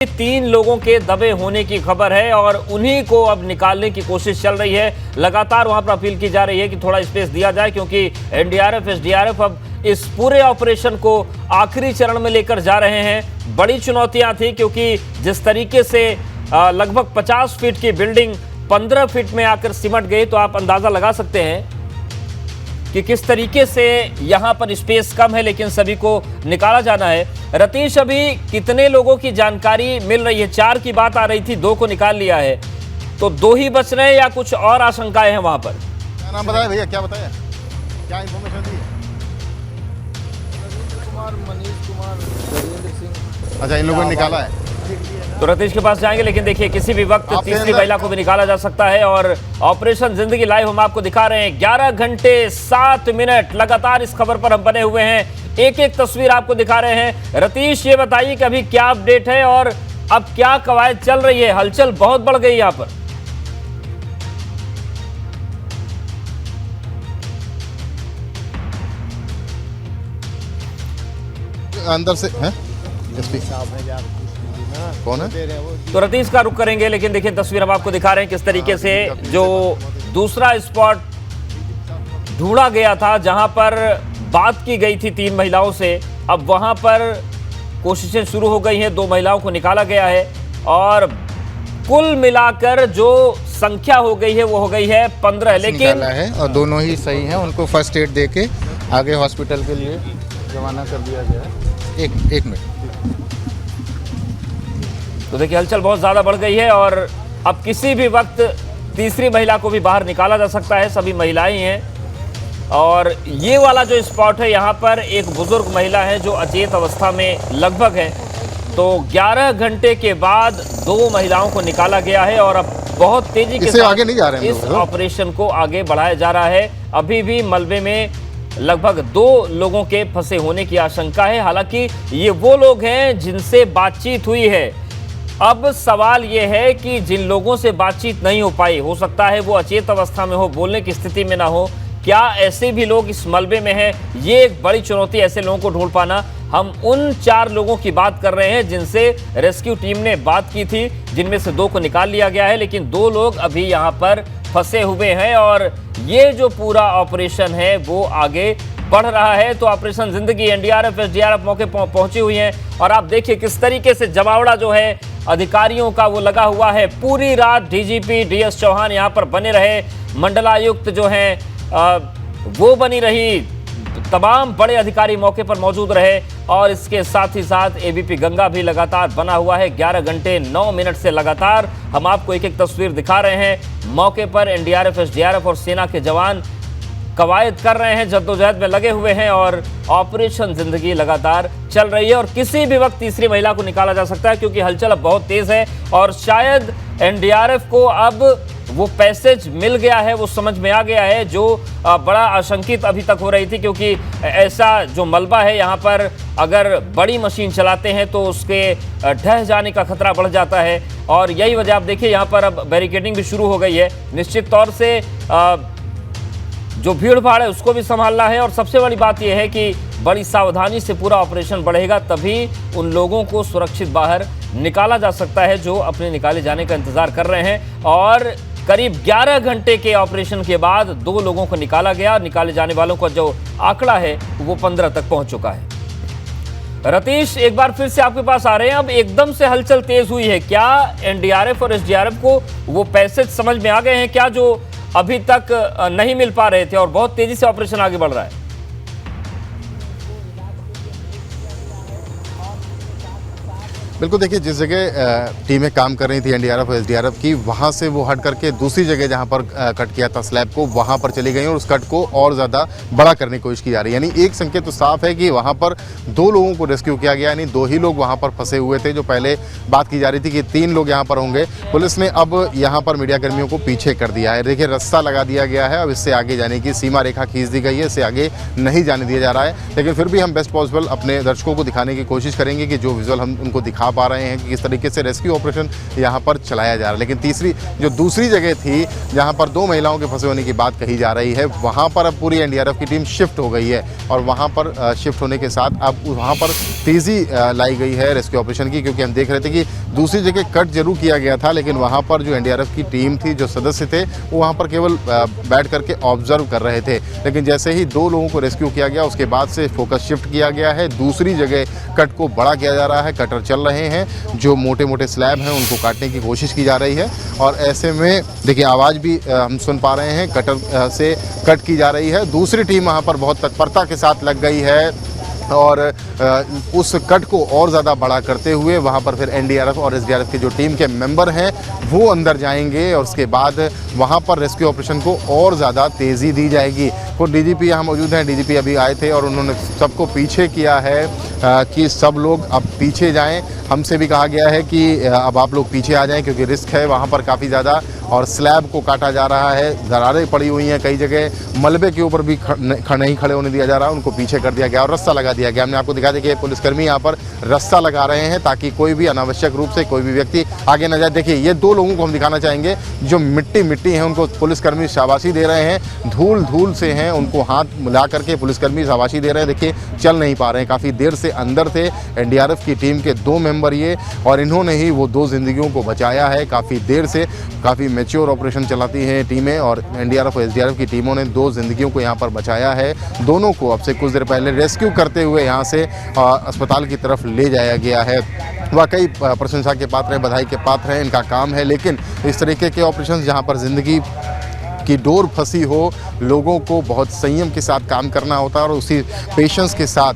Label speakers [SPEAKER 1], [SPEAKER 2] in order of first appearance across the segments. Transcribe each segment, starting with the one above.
[SPEAKER 1] 3 लोगों के दबे होने की खबर है और उन्हीं को अब निकालने की कोशिश चल रही है। लगातार वहां पर अपील की जा रही है कि थोड़ा स्पेस दिया जाए, क्योंकि एनडीआरएफ, एसडीआरएफ अब इस पूरे ऑपरेशन को आखिरी चरण में लेकर जा रहे हैं। बड़ी चुनौतियां थी, क्योंकि जिस तरीके से लगभग 50 फीट की बिल्डिंग 15 फीट में आकर सिमट गई, तो आप अंदाजा लगा सकते हैं कि किस तरीके से यहां पर स्पेस कम है, लेकिन सभी को निकाला जाना है। रतीश, अभी कितने लोगों की जानकारी मिल रही है? 4 की बात आ रही थी, 2 को निकाल लिया है, तो 2 ही बच रहे हैं या कुछ और आशंकाएं हैं वहां पर?
[SPEAKER 2] क्या नाम बताया भैया, क्या बताया, क्या इंफॉर्मेशन दी?
[SPEAKER 3] कुमार, मनीष कुमार, वीरेंद्र सिंह।
[SPEAKER 2] अच्छा, इन लोगों ने निकाला है।
[SPEAKER 1] तो रतीश के पास जाएंगे, लेकिन देखिए किसी भी वक्त तीसरी महिला को भी निकाला जा सकता है। और ऑपरेशन जिंदगी लाइव हम आपको दिखा रहे हैं। 11 घंटे 7 मिनट लगातार इस खबर पर हम बने हुए हैं, एक एक तस्वीर आपको दिखा रहे हैं। रतीश, ये बताइए कि अभी क्या अपडेट है और अब क्या कवायद चल रही है? हलचल बहुत बढ़ गई यहाँ पर।
[SPEAKER 2] अंदर से हैं? कौन है?
[SPEAKER 1] तो रतीश का रुख करेंगे, लेकिन देखिए तस्वीर हम आपको दिखा रहे हैं किस तरीके से जो दूसरा स्पॉट ढूंढा गया था, जहां पर बात की गई थी 3 महिलाओं से, अब वहां पर कोशिशें शुरू हो गई हैं। 2 महिलाओं को निकाला गया है और कुल मिलाकर जो संख्या हो गई है वो हो गई है 15। लेकिन
[SPEAKER 3] है और दोनों ही सही हैं, उनको फर्स्ट एड देके आगे हॉस्पिटल के लिए रवाना कर दिया गया है। एक मिनट।
[SPEAKER 1] तो देखिए हलचल बहुत ज्यादा बढ़ गई है और अब किसी भी वक्त तीसरी महिला को भी बाहर निकाला जा सकता है। सभी महिलाएं हैं और ये वाला जो स्पॉट है, यहाँ पर एक बुजुर्ग महिला है जो अचेत अवस्था में लगभग है। तो 11 घंटे के बाद 2 महिलाओं को निकाला गया है और अब बहुत तेजी के साथ
[SPEAKER 2] आगे नहीं जा रहे हैं
[SPEAKER 1] इस ऑपरेशन को आगे बढ़ाया जा रहा है। अभी भी मलबे में लगभग 2 लोगों के फंसे होने की आशंका है। हालांकि ये वो लोग हैं जिनसे बातचीत हुई है। अब सवाल ये है कि जिन लोगों से बातचीत नहीं हो पाई, हो सकता है वो अचेत अवस्था में हो, बोलने की स्थिति में ना हो, क्या ऐसे भी लोग इस मलबे में हैं? ये एक बड़ी चुनौती, ऐसे लोगों को ढूंढ पाना। हम उन 4 लोगों की बात कर रहे हैं जिनसे रेस्क्यू टीम ने बात की थी, जिनमें से 2 को निकाल लिया गया है, लेकिन 2 लोग अभी यहाँ पर फंसे हुए हैं और ये जो पूरा ऑपरेशन है वो आगे बढ़ रहा है। तो ऑपरेशन जिंदगी, एनडीआरएफ, एसडीआरएफ मौके पहुंची हुई हैं और आप देखिए किस तरीके से जमावड़ा जो है अधिकारियों का वो लगा हुआ है। पूरी रात डीजीपी डीएस चौहान यहाँ पर बने रहे, मंडलायुक्त जो हैं वो बनी रही, तमाम बड़े अधिकारी मौके पर मौजूद रहे और इसके साथ ही साथ एबीपी गंगा भी लगातार बना हुआ है। 11 घंटे 9 मिनट से लगातार हम आपको एक एक तस्वीर दिखा रहे हैं। मौके पर एनडीआरएफ, एसडीआरएफ और सेना के जवान कवायद कर रहे हैं, जद्दोजहद में लगे हुए हैं और ऑपरेशन जिंदगी लगातार चल रही है और किसी भी वक्त तीसरी महिला को निकाला जा सकता है, क्योंकि हलचल अब बहुत तेज है और शायद एनडीआरएफ को अब वो पैसेज मिल गया है, वो समझ में आ गया है जो बड़ा आशंकित अभी तक हो रही थी, क्योंकि ऐसा जो मलबा है यहाँ पर अगर बड़ी मशीन चलाते हैं तो उसके ढह जाने का खतरा बढ़ जाता है और यही वजह आप देखिए यहाँ पर अब बैरिकेडिंग भी शुरू हो गई है। निश्चित तौर से जो भीड़ भाड़ है उसको भी संभालना है और सबसे बड़ी बात यह है कि बड़ी सावधानी से पूरा ऑपरेशन बढ़ेगा, तभी उन लोगों को सुरक्षित बाहर निकाला जा सकता है जो अपने निकाले जाने का इंतजार कर रहे हैं। और करीब 11 घंटे के ऑपरेशन के बाद 2 लोगों को निकाला गया। निकाले जाने वालों का जो आंकड़ा है वो 15 तक पहुंच चुका है। रतीश, एक बार फिर से आपके पास आ रहे हैं। अब एकदम से हलचल तेज हुई है, क्या एनडीआरएफ और एसडीआरएफ को वो पैसेज समझ में आ गए हैं क्या जो अभी तक नहीं मिल पा रहे थे और बहुत तेजी से ऑपरेशन आगे बढ़ रहा है?
[SPEAKER 2] बिल्कुल, देखिए जिस जगह टीमें काम कर रही थी एनडीआरएफ और एसडीआरएफ की, वहाँ से वो हट करके दूसरी जगह जहाँ पर कट किया था स्लैब को, वहाँ पर चली गई और उस कट को और ज़्यादा बड़ा करने की कोशिश की जा रही है। यानी एक संकेत तो साफ है कि वहाँ पर 2 लोगों को रेस्क्यू किया गया, यानी 2 ही लोग वहाँ पर फंसे हुए थे। जो पहले बात की जा रही थी कि 3 लोग यहाँ पर होंगे, पुलिस ने अब यहाँ पर मीडिया कर्मियों को पीछे कर दिया है। देखिए रास्ता लगा दिया गया है, अब इससे आगे जाने की सीमा रेखा खींच दी गई है, इससे आगे नहीं जाने दिया जा रहा है। लेकिन फिर भी हम बेस्ट पॉसिबल अपने दर्शकों को दिखाने की कोशिश करेंगे कि जो विजुअल हम उनको दिखा दिखा पा रहे हैं कि किस तरीके से रेस्क्यू ऑपरेशन यहाँ पर चलाया जा रहा है। लेकिन दूसरी जगह थी जहाँ पर 2 महिलाओं के फंसे होने की बात कही जा रही है, वहाँ पर अब पूरी एनडीआरएफ की टीम शिफ्ट हो गई है और वहाँ पर शिफ्ट होने के साथ अब वहाँ पर तेज़ी लाई गई है रेस्क्यू ऑपरेशन की, क्योंकि हम देख रहे थे कि दूसरी जगह कट जरूर किया गया था, लेकिन वहाँ पर जो एनडीआरएफ की टीम थी, जो सदस्य थे, वो वहाँ पर केवल बैठ करके ऑब्जर्व कर रहे थे। लेकिन जैसे ही 2 लोगों को रेस्क्यू किया गया उसके बाद से फोकस शिफ्ट किया गया है, दूसरी जगह कट को बड़ा किया जा रहा है। कटर चल रहे हैं, जो मोटे मोटे स्लैब हैं उनको काटने की कोशिश की जा रही है और ऐसे में देखिए आवाज़ भी हम सुन पा रहे हैं, कटर से कट की जा रही है। दूसरी टीम वहाँ पर बहुत तत्परता के साथ लग गई है और उस कट को और ज़्यादा बड़ा करते हुए वहाँ पर फिर एनडीआरएफ और एसडीआरएफ के जो टीम के मेंबर हैं वो अंदर जाएंगे और उसके बाद वहाँ पर रेस्क्यू ऑपरेशन को और ज़्यादा तेज़ी दी जाएगी। खुद डीजीपी यहाँ मौजूद हैं, डीजीपी अभी आए थे और उन्होंने सबको पीछे किया है कि सब लोग अब पीछे जाएं। हमसे भी कहा गया है कि अब आप लोग पीछे आ जाएं क्योंकि रिस्क है वहाँ पर काफ़ी ज़्यादा और स्लैब को काटा जा रहा है, दरारें पड़ी हुई हैं, कई जगह मलबे के ऊपर भी नहीं खड़े होने दिया जा रहा है, उनको पीछे कर दिया गया और रस्सा लगा दिया गया। हमने आपको दिखा दिया कि पुलिसकर्मी यहाँ पर रस्सा लगा रहे हैं ताकि कोई भी अनावश्यक रूप से कोई भी व्यक्ति आगे न जाए। देखिए ये 2 लोगों को हम दिखाना चाहेंगे जो मिट्टी हैं, उनको पुलिसकर्मी शाबाशी दे रहे हैं, धूल से हैं, उनको हाथ मिला करके पुलिसकर्मी शाबाशी दे रहे हैं। देखिए चल नहीं पा रहे हैं, काफ़ी देर से अंदर थे। एनडीआरएफ की टीम के 2 मेंबर ये और इन्होंने ही वो 2 जिंदगियों को बचाया है। काफ़ी देर से काफ़ी मैच्योर ऑपरेशन चलाती हैं टीमें और एनडीआरएफ और एसडीआरएफ की टीमों ने 2 जिंदगियों को यहाँ पर बचाया है। दोनों को अब से कुछ देर पहले रेस्क्यू करते हुए यहाँ से अस्पताल की तरफ ले जाया गया है। वाकई प्रशंसा के पात्र हैं, बधाई के पात्र हैं, इनका काम है। लेकिन इस तरीके के ऑपरेशन जहाँ पर ज़िंदगी की डोर फंसी हो, लोगों को बहुत संयम के साथ काम करना होता है और उसी पेशेंस के साथ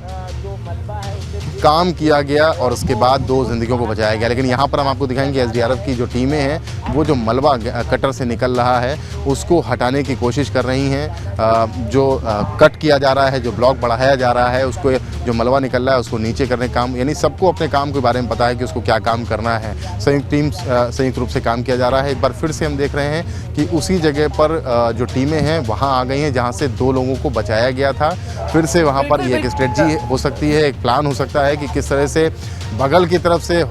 [SPEAKER 2] काम किया गया और उसके बाद 2 जिंदगियों को बचाया गया। लेकिन यहाँ पर हम आपको दिखाएंगे एसडीआरएफ की जो टीमें हैं वो जो मलबा कटर से निकल रहा है उसको हटाने की कोशिश कर रही हैं। जो कट किया जा रहा है, जो ब्लॉक बढ़ाया जा रहा है, उसको जो मलबा निकल रहा है उसको नीचे करने का काम, यानी सबको अपने काम के बारे में पता है कि उसको क्या काम करना है। संयुक्त रूप से काम किया जा रहा है। एक बार फिर से हम देख रहे हैं कि उसी जगह पर जो टीमें हैं वहाँ आ गई हैं जहाँ से 2 लोगों को बचाया गया था। फिर से वहाँ पर ये एक स्ट्रेटजी हो सकती है, एक प्लान हो सकता है कि किस तरह से बगल की तरफ से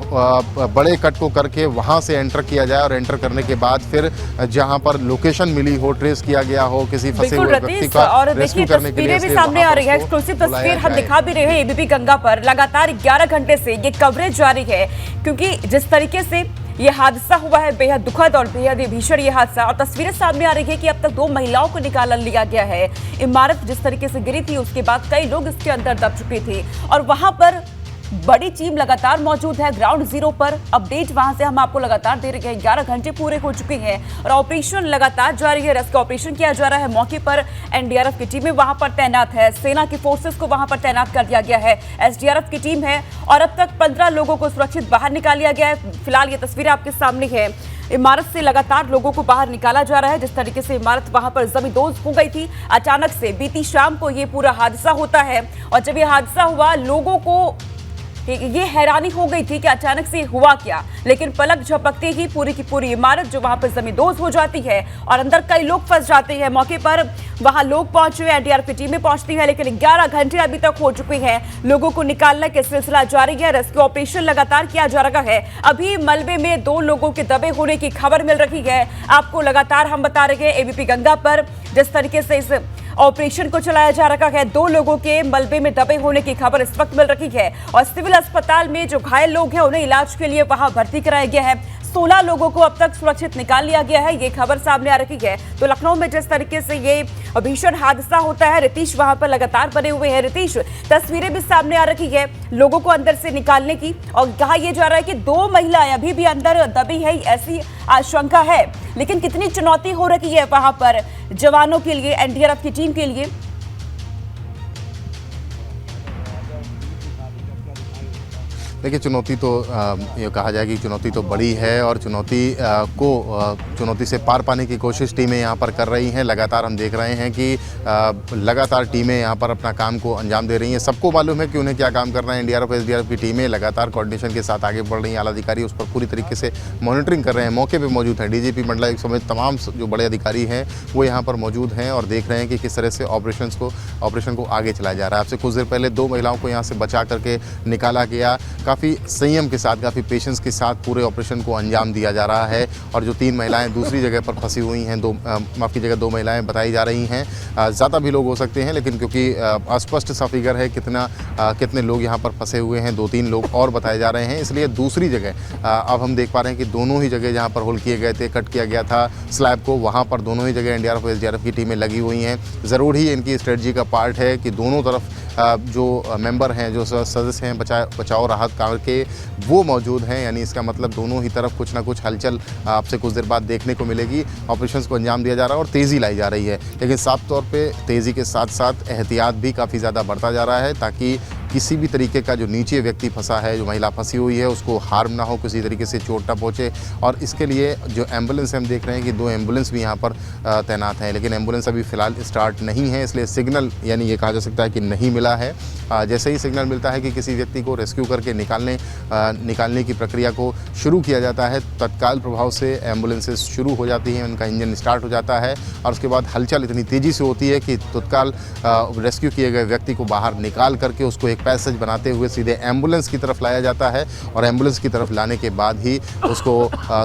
[SPEAKER 2] बड़े कट को करके वहाँ से एंटर किया जाए और एंटर करने के बाद फिर जहाँ पर लोकेशन मिली हो, ट्रेस किया गया हो किसी फंसे हुए व्यक्ति का रेस्क्यू करने के लिए।
[SPEAKER 4] भी सामने आ रही है, एक्सक्लूसिव तस्वीर हम दिखा भी रहे हैं एबीपी गंगा पर। लगातार 11 घंटे से ये कवरेज जारी है क्योंकि जिस तरीके से ये हादसा हुआ है बेहद दुखद और बेहद भीषण ये हादसा और तस्वीरें सामने आ रही है कि अब तक 2 महिलाओं को निकाल लिया गया है। इमारत जिस तरीके से गिरी थी उसके बाद कई लोग इसके अंदर दब चुके थे और वहां पर बड़ी टीम लगातार मौजूद है ग्राउंड जीरो पर। अपडेट वहां से हम आपको लगातार दे रहे हैं। 11 घंटे पूरे हो चुके हैं और ऑपरेशन लगातार जारी है। रेस्क्यू ऑपरेशन किया जा रहा है। मौके पर एनडीआरएफ की टीमें वहां पर तैनात है, सेना की फोर्सेस को वहां पर तैनात कर दिया गया है, एसडीआरएफ की टीम है और अब तक 15 लोगों को सुरक्षित बाहर निकाल लिया गया है। फिलहाल ये तस्वीरें आपके सामने है। इमारत से लगातार लोगों को बाहर निकाला जा रहा है। जिस तरीके से इमारत वहां पर जमींदोज हो गई थी, अचानक से बीती शाम को ये पूरा हादसा होता है और जब ये हादसा हुआ लोगों को ये हैरानी हो गई थी कि अचानक से हुआ क्या, लेकिन पलक झपकते ही पूरी की पूरी इमारत जो वहां पर जमींदोज हो जाती है और अंदर कई लोग फंस जाते हैं। मौके पर वहां लोग पहुंचे, एनडीआरएफ की टीमें पहुंचती है, लेकिन 11 घंटे अभी तक हो चुके हैं। लोगों को निकालने का सिलसिला जारी है। रेस्क्यू ऑपरेशन लगातार किया जा रहा है। अभी मलबे में 2 लोगों के दबे होने की खबर मिल रही है। आपको लगातार हम बता रहे हैं एबीपी गंगा पर जिस तरीके से इस ऑपरेशन को चलाया जा रहा है। 2 लोगों के मलबे में दबे होने की खबर इस वक्त मिल रही है और सिविल अस्पताल में जो घायल लोग हैं उन्हें इलाज के लिए वहां भर्ती कराया गया है। 16 लोगों को अब तक सुरक्षित निकाल लिया गया है। ये खबर सामने आ रही है। तो लखनऊ में जिस तरीके से ये भीषण हादसा होता है, रितीश वहां पर लगातार बने हुए हैं। रितीश, तस्वीरें भी सामने आ रही है लोगों को अंदर से निकालने की और कहा यह जा रहा है कि 2 महिलाएं अभी भी अंदर दबी है, ऐसी आशंका है। लेकिन कितनी चुनौती हो रही है वहां पर जवानों के लिए, एनडीआरएफ की टीम के लिए?
[SPEAKER 2] देखिए चुनौती तो ये कहा जाए कि चुनौती तो बड़ी है और चुनौती से पार पाने की कोशिश टीमें यहाँ पर कर रही हैं। लगातार हम देख रहे हैं कि लगातार टीमें यहाँ पर अपना काम को अंजाम दे रही हैं। सबको मालूम है कि उन्हें क्या काम करना है। एनडीआरएफ एसडीआरएफ की टीमें लगातार कोऑर्डिनेशन के साथ आगे बढ़ रही हैं। आला अधिकारी उस पर पूरी तरीके से मॉनिटरिंग कर रहे हैं, मौके पर मौजूद हैं। डीजीपी मंडलायुक्त समेत तमाम जो बड़े अधिकारी हैं वो यहाँ पर मौजूद हैं और देख रहे हैं कि किस तरह से ऑपरेशन को आगे चलाया जा रहा है। आपसे कुछ देर पहले 2 महिलाओं को यहाँ से बचा करके निकाला गया। काफ़ी संयम के साथ, काफ़ी पेशेंस के साथ पूरे ऑपरेशन को अंजाम दिया जा रहा है। और जो 3 महिलाएं दूसरी जगह पर फंसी हुई हैं, माफ़ कीजिएगा 2 महिलाएं बताई जा रही हैं। ज़्यादा भी लोग हो सकते हैं, लेकिन क्योंकि अस्पष्ट सा फिगर है कितने लोग यहाँ पर फंसे हुए हैं, 2-3 लोग और बताए जा रहे हैं, इसलिए दूसरी जगह अब हम देख पा रहे हैं कि दोनों ही जगह जहाँ पर होल किए गए थे, कट किया गया था स्लैब को, वहाँ पर दोनों ही जगह एनडीआरएफ और एसडीआरएफ की टीमें लगी हुई हैं। ज़रूर ही इनकी स्ट्रेटजी का पार्ट है कि दोनों तरफ जो मेंबर हैं, जो सदस्य हैं बचाव राहत कार्य के, वो मौजूद हैं। यानी इसका मतलब दोनों ही तरफ कुछ ना कुछ हलचल आपसे कुछ देर बाद देखने को मिलेगी। ऑपरेशंस को अंजाम दिया जा रहा है और तेज़ी लाई जा रही है, लेकिन साफ तौर पे तेज़ी के साथ साथ एहतियात भी काफ़ी ज़्यादा बढ़ता जा रहा है, ताकि किसी भी तरीके का जो नीचे व्यक्ति फंसा है, जो महिला फंसी हुई है, उसको हार्म ना हो, किसी तरीके से चोट ना पहुँचे। और इसके लिए जो एम्बुलेंस हम देख रहे हैं कि 2 एम्बुलेंस भी यहाँ पर तैनात हैं, लेकिन एम्बुलेंस अभी फ़िलहाल स्टार्ट नहीं है, इसलिए सिग्नल यानी ये कहा जा सकता है कि नहीं मिला है। जैसे ही सिग्नल मिलता है कि किसी व्यक्ति को रेस्क्यू करके निकालने की प्रक्रिया को शुरू किया जाता है, तत्काल प्रभाव से एम्बुलेंसेस शुरू हो जाती हैं, उनका इंजन स्टार्ट हो जाता है और उसके बाद हलचल इतनी तेज़ी से होती है कि तत्काल रेस्क्यू किए गए व्यक्ति को बाहर निकाल करके उसको एक पैसेज बनाते हुए सीधे एम्बुलेंस की तरफ लाया जाता है और एम्बुलेंस की तरफ लाने के बाद ही उसको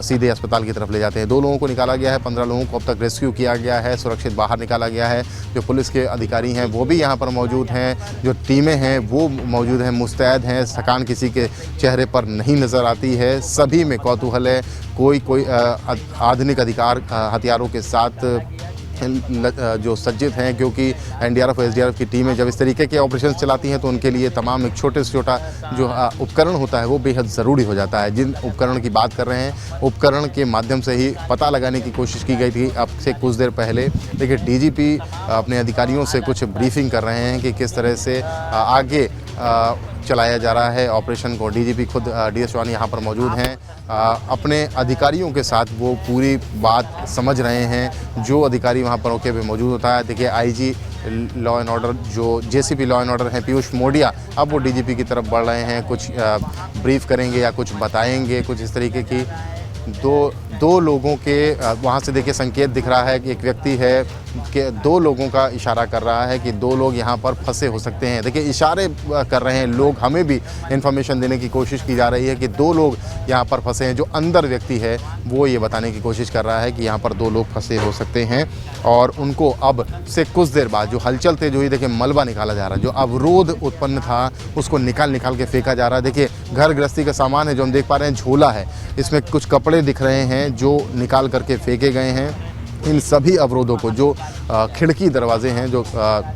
[SPEAKER 2] सीधे अस्पताल की तरफ ले जाते हैं। 2 लोगों को निकाला गया है, 15 लोगों को अब तक रेस्क्यू किया गया है, सुरक्षित बाहर निकाला गया है। जो पुलिस के अधिकारी हैं वो भी यहाँ पर मौजूद हैं, जो टीमें हैं वो मौजूद हैं, मुस्तैद हैं, थकान किसी के चेहरे पर नहीं नज़र आती है। सभी में कौतूहल है, कोई आधुनिक हथियारों के साथ जो सज्जित हैं, क्योंकि एनडीआरएफ और एसडीआरएफ की टीमें जब इस तरीके के ऑपरेशन चलाती हैं तो उनके लिए तमाम एक छोटे से छोटा जो उपकरण होता है वो बेहद ज़रूरी हो जाता है। जिन उपकरण की बात कर रहे हैं, उपकरण के माध्यम से ही पता लगाने की कोशिश की गई थी अब से कुछ देर पहले। देखिए डीजीपी अपने अधिकारियों से कुछ ब्रीफिंग कर रहे हैं कि किस तरह से आगे चलाया जा रहा है ऑपरेशन को। डीजीपी खुद डीएस चौहान यहाँ पर मौजूद हैं, अपने अधिकारियों के साथ वो पूरी बात समझ रहे हैं। जो अधिकारी वहाँ पर मौके पे मौजूद होता है, देखिए आईजी लॉ एंड ऑर्डर, जो जेसीपी लॉ एंड ऑर्डर हैं पीयूष मोडिया, अब वो डीजीपी की तरफ बढ़ रहे हैं, कुछ ब्रीफ करेंगे या कुछ बताएंगे, कुछ इस तरीके की। दो लोगों के वहाँ से देखिए संकेत दिख रहा है कि एक व्यक्ति है कि 2 लोगों का इशारा कर रहा है कि 2 लोग यहाँ पर फंसे हो सकते हैं। देखिए इशारे कर रहे हैं लोग, हमें भी इन्फॉर्मेशन देने की कोशिश की जा रही है कि 2 लोग यहाँ पर फंसे हैं। जो अंदर व्यक्ति है वो ये बताने की कोशिश कर रहा है कि यहाँ पर 2 लोग फंसे हो सकते हैं और उनको अब से कुछ देर बाद जो हलचल थे, जो ही देखिए मलबा निकाला जा रहा है, जो अवरोध उत्पन्न था उसको निकाल के फेंका जा रहा है। देखिए घर गृहस्थी का सामान है जो हम देख पा रहे हैं, झोला है, इसमें कुछ कपड़े दिख रहे हैं जो निकाल करके फेंके गए हैं। इन सभी अवरोधों को, जो खिड़की दरवाजे हैं, जो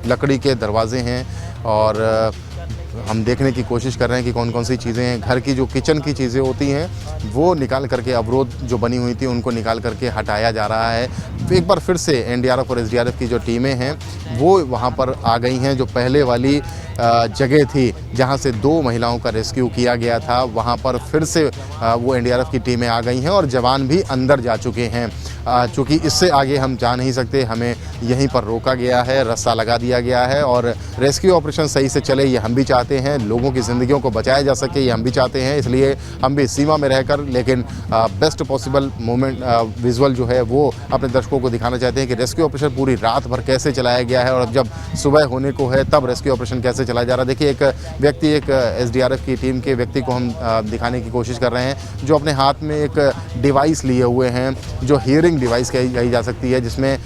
[SPEAKER 2] लकड़ी के दरवाजे हैं, और हम देखने की कोशिश कर रहे हैं कि कौन कौन सी चीज़ें हैं। घर की जो किचन की चीज़ें होती हैं वो निकाल करके, अवरोध जो बनी हुई थी उनको निकाल करके हटाया जा रहा है। एक बार फिर से एनडीआरएफ और एसडीआरएफ की जो टीमें हैं वो वहाँ पर आ गई हैं। जो पहले वाली जगह थी जहाँ से 2 महिलाओं का रेस्क्यू किया गया था, वहाँ पर फिर से वो एनडीआरएफ की टीमें आ गई हैं और जवान भी अंदर जा चुके हैं। चूँकि इससे आगे हम जा नहीं सकते, हमें यहीं पर रोका गया है, रस्सा लगा दिया गया है और रेस्क्यू ऑपरेशन सही से चले ये हम भी चाहते हैं, लोगों की ज़िंदगियों को बचाया जा सके ये हम भी चाहते हैं। इसलिए हम भी सीमा में रहकर, लेकिन बेस्ट पॉसिबल मोमेंट विजुअल जो है वो अपने दर्शकों को दिखाना चाहते हैं कि रेस्क्यू ऑपरेशन पूरी रात भर कैसे चलाया गया है और अब जब सुबह होने को है तब रेस्क्यू ऑपरेशन कैसे चलाया जा रहा है। देखिए एक व्यक्ति, एक एसडीआरएफ की टीम के व्यक्ति को हम दिखाने की कोशिश कर रहे हैं, जो अपने हाथ में एक डिवाइस लिए हुए हैं, जो हियरिंग डिवाइस कही जा सकती है, जिसमें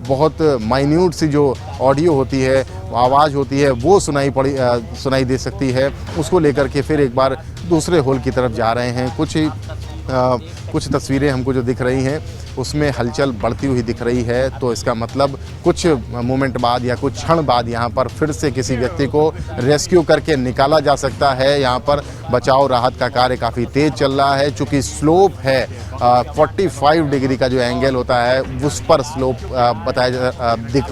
[SPEAKER 2] बहुत माइन्यूट सी जो ऑडियो होती है, आवाज़ होती है, वो सुनाई दे सकती है। उसको लेकर के फिर एक बार दूसरे होल की तरफ जा रहे हैं। कुछ तस्वीरें हमको जो दिख रही हैं उसमें हलचल बढ़ती हुई दिख रही है, तो इसका मतलब कुछ मोमेंट बाद या कुछ क्षण बाद यहाँ पर फिर से किसी व्यक्ति को रेस्क्यू करके निकाला जा सकता है। यहाँ पर बचाव राहत का कार्य काफ़ी तेज़ चल रहा है, चूँकि स्लोप है 45 डिग्री का जो एंगल होता है उस पर स्लोप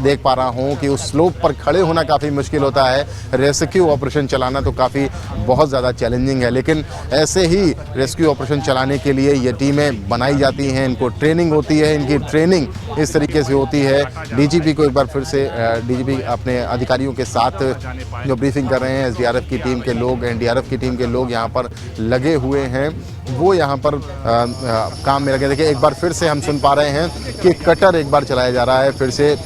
[SPEAKER 2] देख पा रहा हूँ कि उस स्लोप पर खड़े होना काफ़ी मुश्किल होता है। रेस्क्यू ऑपरेशन चलाना तो काफ़ी बहुत ज़्यादा चैलेंजिंग है, लेकिन ऐसे ही रेस्क्यू ऑपरेशन चलाने के लिए ये टीमें बनाई जाती हैं, इनको ट्रेनिंग होती है, इनकी ट्रेनिंग इस तरीके से होती है। डीजीपी को एक बार फिर से डीजीपी अपने अधिकारियों के साथ जो ब्रीफिंग कर रहे हैं, एसडीआरएफ की टीम के लोग, एनडीआरएफ की टीम के लोग यहाँ पर लगे हुए हैं, वो यहाँ पर काम में लगे। देखिए एक बार फिर से हम सुन पा रहे हैं कि कटर एक बार चलाया जा रहा है, फिर से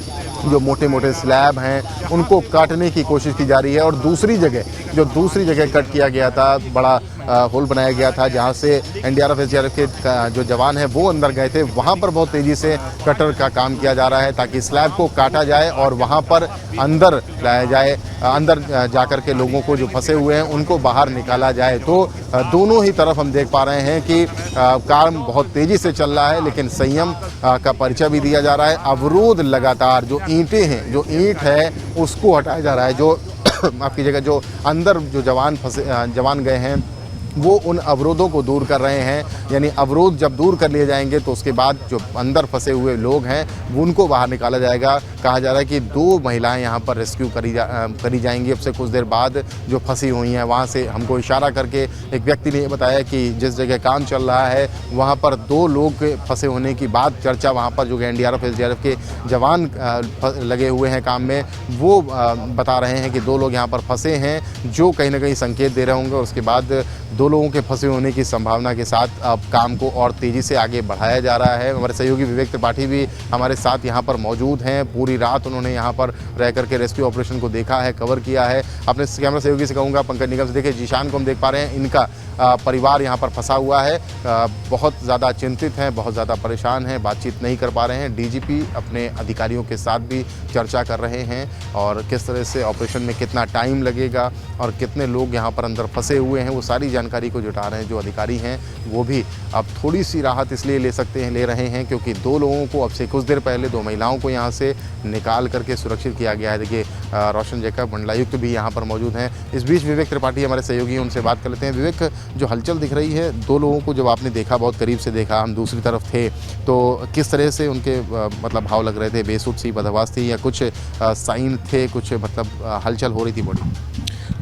[SPEAKER 2] जो मोटे मोटे स्लैब हैं उनको काटने की कोशिश की जा रही है और दूसरी जगह कट किया गया था, बड़ा होल बनाया गया था जहां से एनडीआरएफ एसडीआरएफ के जो जवान हैं वो अंदर गए थे, वहां पर बहुत तेजी से कटर का काम किया जा रहा है ताकि स्लैब को काटा जाए और वहां पर अंदर लाया जाए, अंदर जाकर के लोगों को जो फंसे हुए हैं उनको बाहर निकाला जाए। तो दोनों ही तरफ हम देख पा रहे हैं कि काम बहुत तेजी से चल रहा है, लेकिन संयम का परिचय भी दिया जा रहा है। अवरोध लगातार, जो ईंटें हैं, जो ईंट है उसको हटाया जा रहा है। जो आपकी जगह जो अंदर जो जवान गए हैं वो उन अवरोधों को दूर कर रहे हैं, यानी अवरोध जब दूर कर लिए जाएंगे तो उसके बाद जो अंदर फंसे हुए लोग हैं उनको बाहर निकाला जाएगा। कहा जा रहा है कि 2 महिलाएं यहां पर रेस्क्यू करी जाएंगी अब से कुछ देर बाद, जो फंसी हुई हैं। वहां से हमको इशारा करके एक व्यक्ति ने बताया कि जिस जगह काम चल रहा है वहां पर 2 लोग फंसे होने की बात चर्चा वहां पर जो एनडीआरएफ एसडीआरएफ के जवान लगे हुए हैं काम में, वो बता रहे हैं कि 2 लोग यहाँ पर फंसे हैं, जो कहीं ना कहीं संकेत दे रहे होंगे। और उसके बाद 2 लोगों के फंसे होने की संभावना के साथ अब काम को और तेज़ी से आगे बढ़ाया जा रहा है। हमारे सहयोगी विवेक त्रिपाठी भी हमारे साथ यहाँ पर मौजूद हैं। पूरी रात उन्होंने यहाँ पर रह करके रेस्क्यू ऑपरेशन को देखा है, कवर किया है। अपने कैमरा सहयोगी से कहूँगा पंकज निगम से, देखिए जीशान को हम देख पा रहे हैं, इनका परिवार यहाँ पर फंसा हुआ है, बहुत ज़्यादा चिंतित हैं, बहुत ज़्यादा परेशान हैं, बातचीत नहीं कर पा रहे हैं। डीजीपी अपने अधिकारियों के साथ भी चर्चा कर रहे हैं और किस तरह से ऑपरेशन में कितना टाइम लगेगा और कितने लोग यहाँ पर अंदर फंसे हुए हैं वो सारी जानकारी को जुटा रहे हैं। जो अधिकारी हैं वो भी अब थोड़ी सी राहत इसलिए ले रहे हैं क्योंकि 2 लोगों को अब से कुछ देर पहले 2 महिलाओं को यहाँ से निकाल करके सुरक्षित किया गया है। देखिए रोशन जैकब मंडलायुक्त भी यहाँ पर मौजूद हैं। इस बीच विवेक त्रिपाठी हमारे सहयोगी हैं, उनसे बात कर लेते हैं। विवेक, जो हलचल दिख रही है, 2 लोगों को जब आपने देखा, बहुत करीब से देखा, हम दूसरी तरफ थे, तो किस तरह से उनके मतलब भाव लग रहे थे? बेसुध सी बदहवास थी या कुछ साइन थे, कुछ मतलब हलचल हो रही थी बॉडी?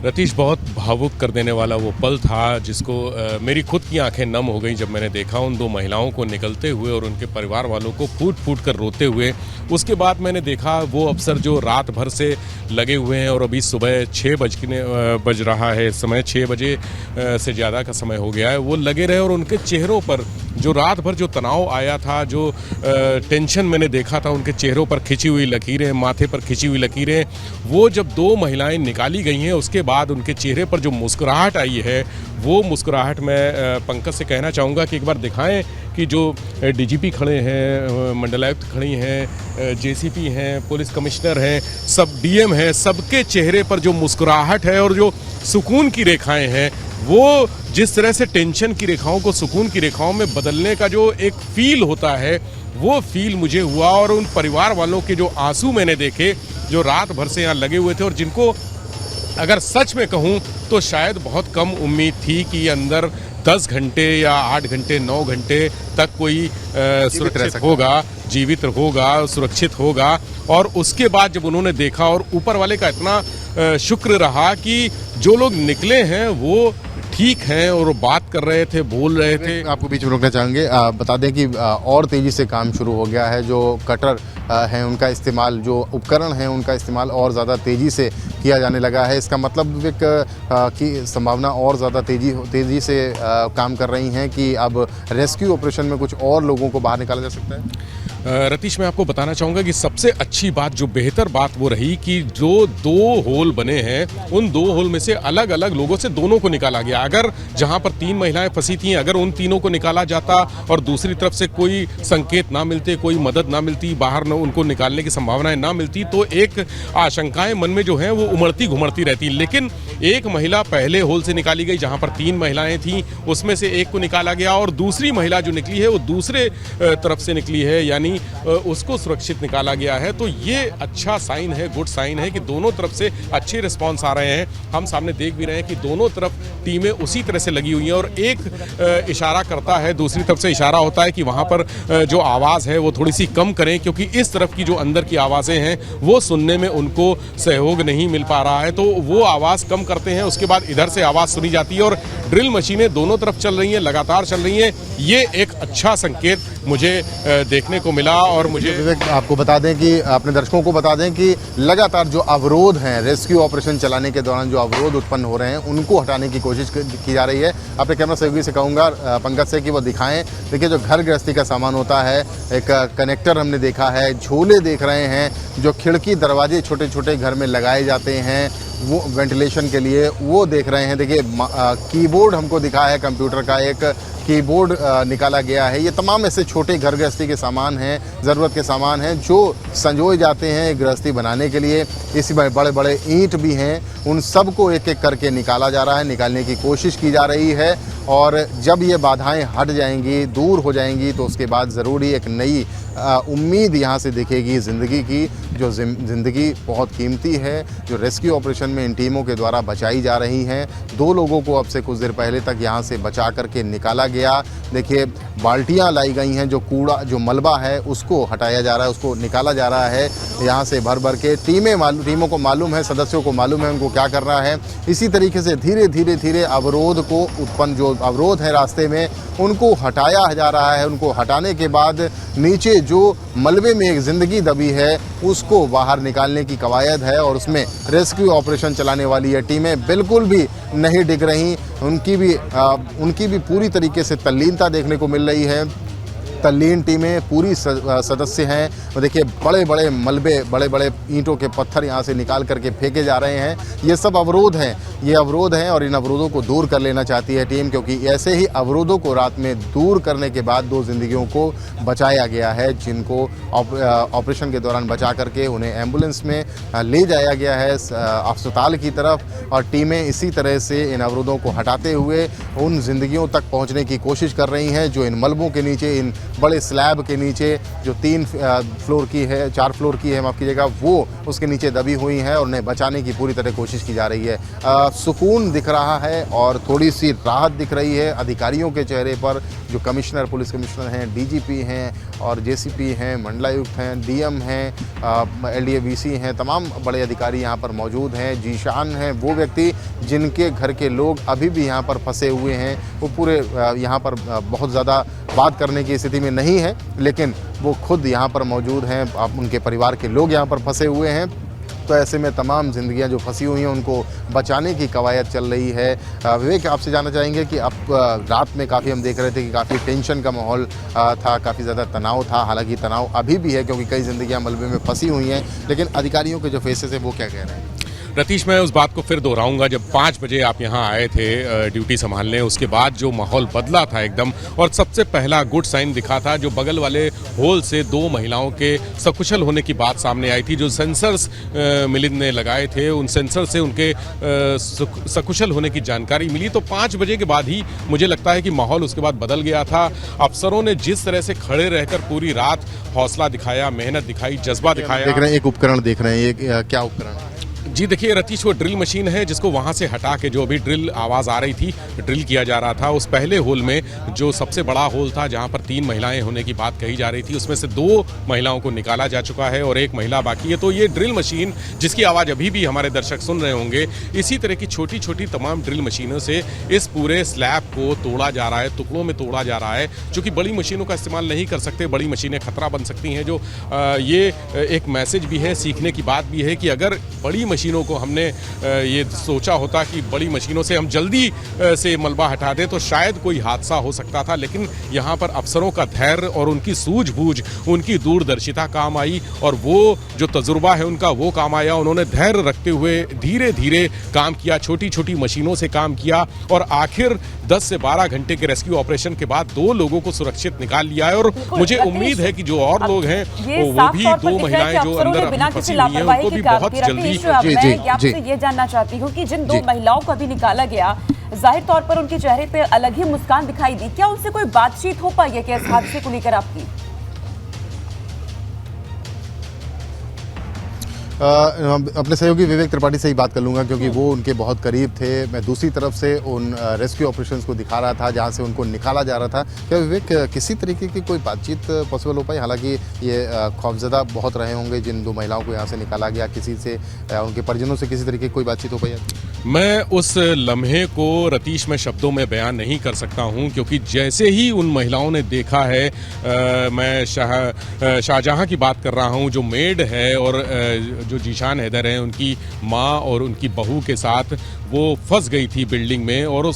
[SPEAKER 5] रतीश, बहुत भावुक कर देने वाला वो पल था जिसको मेरी खुद की आंखें नम हो गई जब मैंने देखा उन 2 महिलाओं को निकलते हुए और उनके परिवार वालों को फूट फूट कर रोते हुए। उसके बाद मैंने देखा वो अफसर जो रात भर से लगे हुए हैं और अभी सुबह 6 बज रहा है, समय 6 बजे से ज़्यादा का समय हो गया है, वो लगे रहे और उनके चेहरों पर जो रात भर जो तनाव आया था, जो टेंशन मैंने देखा था उनके चेहरों पर खिंची हुई लकीरें, माथे पर खिंची हुई लकीरें, वो जब 2 महिलाएं निकाली गई हैं उसके बाद उनके चेहरे पर जो मुस्कुराहट आई है, वो मुस्कुराहट मैं पंकज से कहना चाहूँगा कि एक बार दिखाएं कि जो डीजीपी खड़े हैं, मंडलायुक्त खड़ी हैं, जेसीपी हैं, पुलिस कमिश्नर हैं, सब डीएम हैं, सबके चेहरे पर जो मुस्कुराहट है और जो सुकून की रेखाएं हैं, वो जिस तरह से टेंशन की रेखाओं को सुकून की रेखाओं में बदलने का जो एक फील होता है, वो फील मुझे हुआ। और उन परिवार वालों के जो आंसू मैंने देखे, जो रात भर से यहाँ लगे हुए थे और जिनको अगर सच में कहूँ तो शायद बहुत कम उम्मीद थी कि अंदर 10 घंटे या 8 घंटे 9 घंटे तक कोई सुरक्षित होगा, जीवित होगा, सुरक्षित होगा। और उसके बाद जब उन्होंने देखा और ऊपर वाले का इतना शुक्र रहा कि जो लोग निकले हैं वो ठीक हैं और बात कर रहे थे, बोल रहे थे।
[SPEAKER 2] आपको बीच में रोकना चाहेंगे, बता दें कि और तेज़ी से काम शुरू हो गया है। जो कटर हैं उनका इस्तेमाल, जो उपकरण हैं उनका इस्तेमाल और ज़्यादा तेज़ी से किया जाने लगा है। इसका मतलब की संभावना और ज़्यादा तेज़ी से काम कर रही हैं कि अब रेस्क्यू ऑपरेशन में कुछ और लोगों को बाहर निकाला जा सकता है।
[SPEAKER 5] रतीश, मैं आपको बताना चाहूँगा कि सबसे अच्छी बात, जो बेहतर बात वो रही कि जो 2 होल बने हैं उन 2 होल में से अलग अलग लोगों से दोनों को निकाला गया। अगर जहाँ पर 3 महिलाएं फंसी थीं, अगर उन तीनों को निकाला जाता और दूसरी तरफ से कोई संकेत ना मिलते, कोई मदद ना मिलती, बाहर उनको निकालने की संभावनाएं ना मिलती, तो एक आशंकाएं मन में जो हैं वो उमड़ती घुमड़ती रहती। लेकिन एक महिला पहले होल से निकाली गई जहाँ पर 3 महिलाएं थीं, उसमें से एक को निकाला गया और दूसरी महिला जो निकली है वो दूसरे तरफ से निकली है, यानी उसको सुरक्षित निकाला गया है। तो ये अच्छा साइन है, गुड साइन है कि दोनों तरफ से अच्छे रिस्पांस आ रहे हैं। हम सामने देख भी रहे हैं कि दोनों तरफ टीमें उसी तरह से लगी हुई हैं और एक इशारा करता है, दूसरी तरफ से इशारा होता है कि वहाँ पर जो आवाज़ है वो थोड़ी सी कम करें, क्योंकि इस तरफ की जो अंदर की आवाज़ें हैं वो सुनने में उनको सहयोग नहीं मिल पा रहा है, तो वो आवाज़ कम करते हैं। उसके बाद इधर से आवाज़ सुनी जाती है और ड्रिल मशीनें दोनों तरफ चल रही हैं, लगातार चल रही हैं। ये एक अच्छा संकेत मुझे देखने को मिला। और मुझे
[SPEAKER 2] विवेक, आपको बता दें कि अपने दर्शकों को बता दें कि लगातार जो अवरोध हैं, रेस्क्यू ऑपरेशन चलाने के दौरान जो अवरोध उत्पन्न हो रहे हैं उनको हटाने की कोशिश की जा रही है। अपने कैमरा सहयोगी से कहूँगा पंकज से कि वो दिखाएं। देखिए, जो घर गृहस्थी का सामान होता है, एक कनेक्टर हमने देखा है, झोले देख रहे हैं, जो खिड़की दरवाजे छोटे छोटे घर में लगाए जाते हैं वो वेंटिलेशन के लिए वो देख रहे हैं। देखिए कीबोर्ड हमको दिखा है, कंप्यूटर का एक कीबोर्ड निकाला गया है। ये तमाम ऐसे छोटे घर गृहस्थी के सामान हैं, ज़रूरत के सामान हैं जो संजोए जाते हैं गृहस्थी बनाने के लिए। इसी में बड़े बड़े ईंट भी हैं, उन सब को एक एक करके निकाला जा रहा है, निकालने की कोशिश की जा रही है। और जब ये बाधाएं हट जाएंगी, दूर हो जाएंगी, तो उसके बाद ज़रूरी एक नई उम्मीद यहाँ से दिखेगी ज़िंदगी की, जो ज़िंदगी बहुत कीमती है, जो रेस्क्यू ऑपरेशन में इन टीमों के द्वारा बचाई जा रही हैं। 2 लोगों को अब से कुछ देर पहले तक यहाँ से बचा करके निकाला गया। देखिए बाल्टियाँ लाई गई हैं, जो कूड़ा जो मलबा है उसको हटाया जा रहा है, उसको निकाला जा रहा है यहाँ से भर भर के। टीमों को मालूम है, सदस्यों को मालूम है उनको क्या करना है। इसी तरीके से धीरे धीरे अवरोध को उत्पन्न जो अवरोध है रास्ते में उनको हटाया जा रहा है। उनको हटाने के बाद नीचे जो मलबे में एक ज़िंदगी दबी है उसको बाहर निकालने की कवायद है और उसमें रेस्क्यू ऑपरेशन चलाने वाली ये टीमें बिल्कुल भी नहीं डिग रहीं। उनकी भी पूरी तरीके से तल्लीनता देखने को मिल रही है। तल्लीन टीमें पूरी सदस्य हैं। और देखिए बड़े बड़े मलबे, बड़े बड़े ईंटों के पत्थर यहाँ से निकाल करके फेंके जा रहे हैं। ये सब अवरोध हैं, ये अवरोध हैं और इन अवरोधों को दूर कर लेना चाहती है टीम, क्योंकि ऐसे ही अवरोधों को रात में दूर करने के बाद 2 जिंदगियों को बचाया गया है, जिनको ऑपरेशन के दौरान बचा करके उन्हें एम्बुलेंस में ले जाया गया है अस्पताल की तरफ। और टीमें इसी तरह से इन अवरोधों को हटाते हुए उन जिंदगियों तक पहुँचने की कोशिश कर रही हैं जो इन मलबों के नीचे, इन बड़े स्लैब के नीचे जो 3 फ्लोर की है, 4 फ्लोर की है माफ़ कीजिएगा, वो उसके नीचे दबी हुई हैं और उन्हें बचाने की पूरी तरह कोशिश की जा रही है। सुकून दिख रहा है और थोड़ी सी राहत दिख रही है अधिकारियों के चेहरे पर। जो कमिश्नर, पुलिस कमिश्नर हैं, डीजीपी हैं और जेसीपी हैं, मंडलायुक्त हैं, डीएम हैं, एलडीए-वीसी हैं, तमाम बड़े अधिकारी यहाँ पर मौजूद हैं। जीशान हैं वो व्यक्ति जिनके घर के लोग अभी भी यहाँ पर फंसे हुए हैं। वो पूरे यहाँ पर बहुत ज़्यादा बात करने की स्थिति में नहीं है, लेकिन वो खुद यहाँ पर मौजूद हैं। उनके परिवार के लोग यहाँ पर फंसे हुए हैं। तो ऐसे में तमाम ज़िंदगियाँ जो फंसी हुई हैं उनको बचाने की कवायद चल रही है। विवेक, आपसे जानना चाहेंगे कि अब रात में काफ़ी हम देख रहे थे कि काफ़ी टेंशन का माहौल था, काफ़ी ज़्यादा तनाव था। हालांकि तनाव अभी भी है क्योंकि कई ज़िंदगियाँ मलबे में फंसी हुई हैं, लेकिन अधिकारियों के जो फेसेस हैं वो क्या कह रहे हैं?
[SPEAKER 5] रतीश, मैं उस बात को फिर दोहराऊंगा, जब 5 बजे आप यहाँ आए थे ड्यूटी संभालने, उसके बाद जो माहौल बदला था एकदम, और सबसे पहला गुड साइन दिखा था जो बगल वाले होल से 2 महिलाओं के सकुशल होने की बात सामने आई थी। जो सेंसर्स मिलिंद ने लगाए थे, उन सेंसर से उनके सकुशल होने की जानकारी मिली। तो 5 बजे के बाद ही मुझे लगता है कि माहौल उसके बाद बदल गया था। अफसरों ने जिस तरह से खड़े रहकर पूरी रात हौसला दिखाया, मेहनत दिखाई, जज्बा दिखाया।
[SPEAKER 2] देख रहे हैं एक उपकरण देख रहे हैं, ये क्या उपकरण है?
[SPEAKER 5] जी देखिए रतीश, वो ड्रिल मशीन है जिसको वहाँ से हटा के, जो अभी ड्रिल आवाज़ आ रही थी, ड्रिल किया जा रहा था। उस पहले होल में, जो सबसे बड़ा होल था जहाँ पर 3 महिलाएं होने की बात कही जा रही थी, उसमें से 2 महिलाओं को निकाला जा चुका है और 1 महिला बाकी है। तो ये ड्रिल मशीन, जिसकी आवाज़ अभी भी हमारे दर्शक सुन रहे होंगे, इसी तरह की छोटी छोटी तमाम ड्रिल मशीनों से इस पूरे स्लैब को तोड़ा जा रहा है, टुकड़ों में तोड़ा जा रहा है। चूँकि बड़ी मशीनों का इस्तेमाल नहीं कर सकते, बड़ी मशीनें खतरा बन सकती हैं। जो ये एक मैसेज भी है, सीखने की बात भी है कि अगर बड़ी मशीनों को हमने ये सोचा होता कि बड़ी मशीनों से हम जल्दी से मलबा हटा दें तो शायद कोई हादसा हो सकता था, लेकिन यहाँ पर अफसरों का धैर्य और उनकी सूझबूझ, उनकी दूरदर्शिता काम आई और वो जो तजुर्बा है उनका वो काम आया। उन्होंने धैर्य रखते हुए धीरे धीरे काम किया, छोटी छोटी मशीनों से काम किया और आखिर 10 से 12 घंटे के रेस्क्यू ऑपरेशन के बाद 2 लोगों को सुरक्षित निकाल लिया है। और मुझे उम्मीद है कि जो और लोग हैं वो भी 2 महिलाएं जो अंदर फंसी हुई हैं उनको भी बहुत जल्दी।
[SPEAKER 4] ये जानना चाहती हूँ कि जिन 2 महिलाओं को अभी निकाला गया, जाहिर तौर पर उनके चेहरे पे अलग ही मुस्कान दिखाई दी, क्या उनसे कोई बातचीत हो पाई है क्या इस हादसे को लेकर आपकी?
[SPEAKER 2] अपने सहयोगी विवेक त्रिपाठी से ही बात कर लूँगा क्योंकि वो उनके बहुत करीब थे। मैं दूसरी तरफ से उन रेस्क्यू ऑपरेशंस को दिखा रहा था जहाँ से उनको निकाला जा रहा था। क्या विवेक, किसी तरीके की कोई बातचीत पॉसिबल हो पाई? हालांकि ये खौफजदा बहुत रहे होंगे जिन 2 महिलाओं को यहाँ से निकाला गया, किसी से, उनके परिजनों से किसी तरीके की कोई बातचीत हो पाई?
[SPEAKER 5] मैं उस लम्हे को रतीश में शब्दों में बयान नहीं कर सकता हूं, क्योंकि जैसे ही उन महिलाओं ने देखा है, मैं शाहजहां की बात कर रहा हूं, जो मेड है और जो जीशान हैदर हैं, उनकी मां और उनकी बहू के साथ वो फंस गई थी बिल्डिंग में। और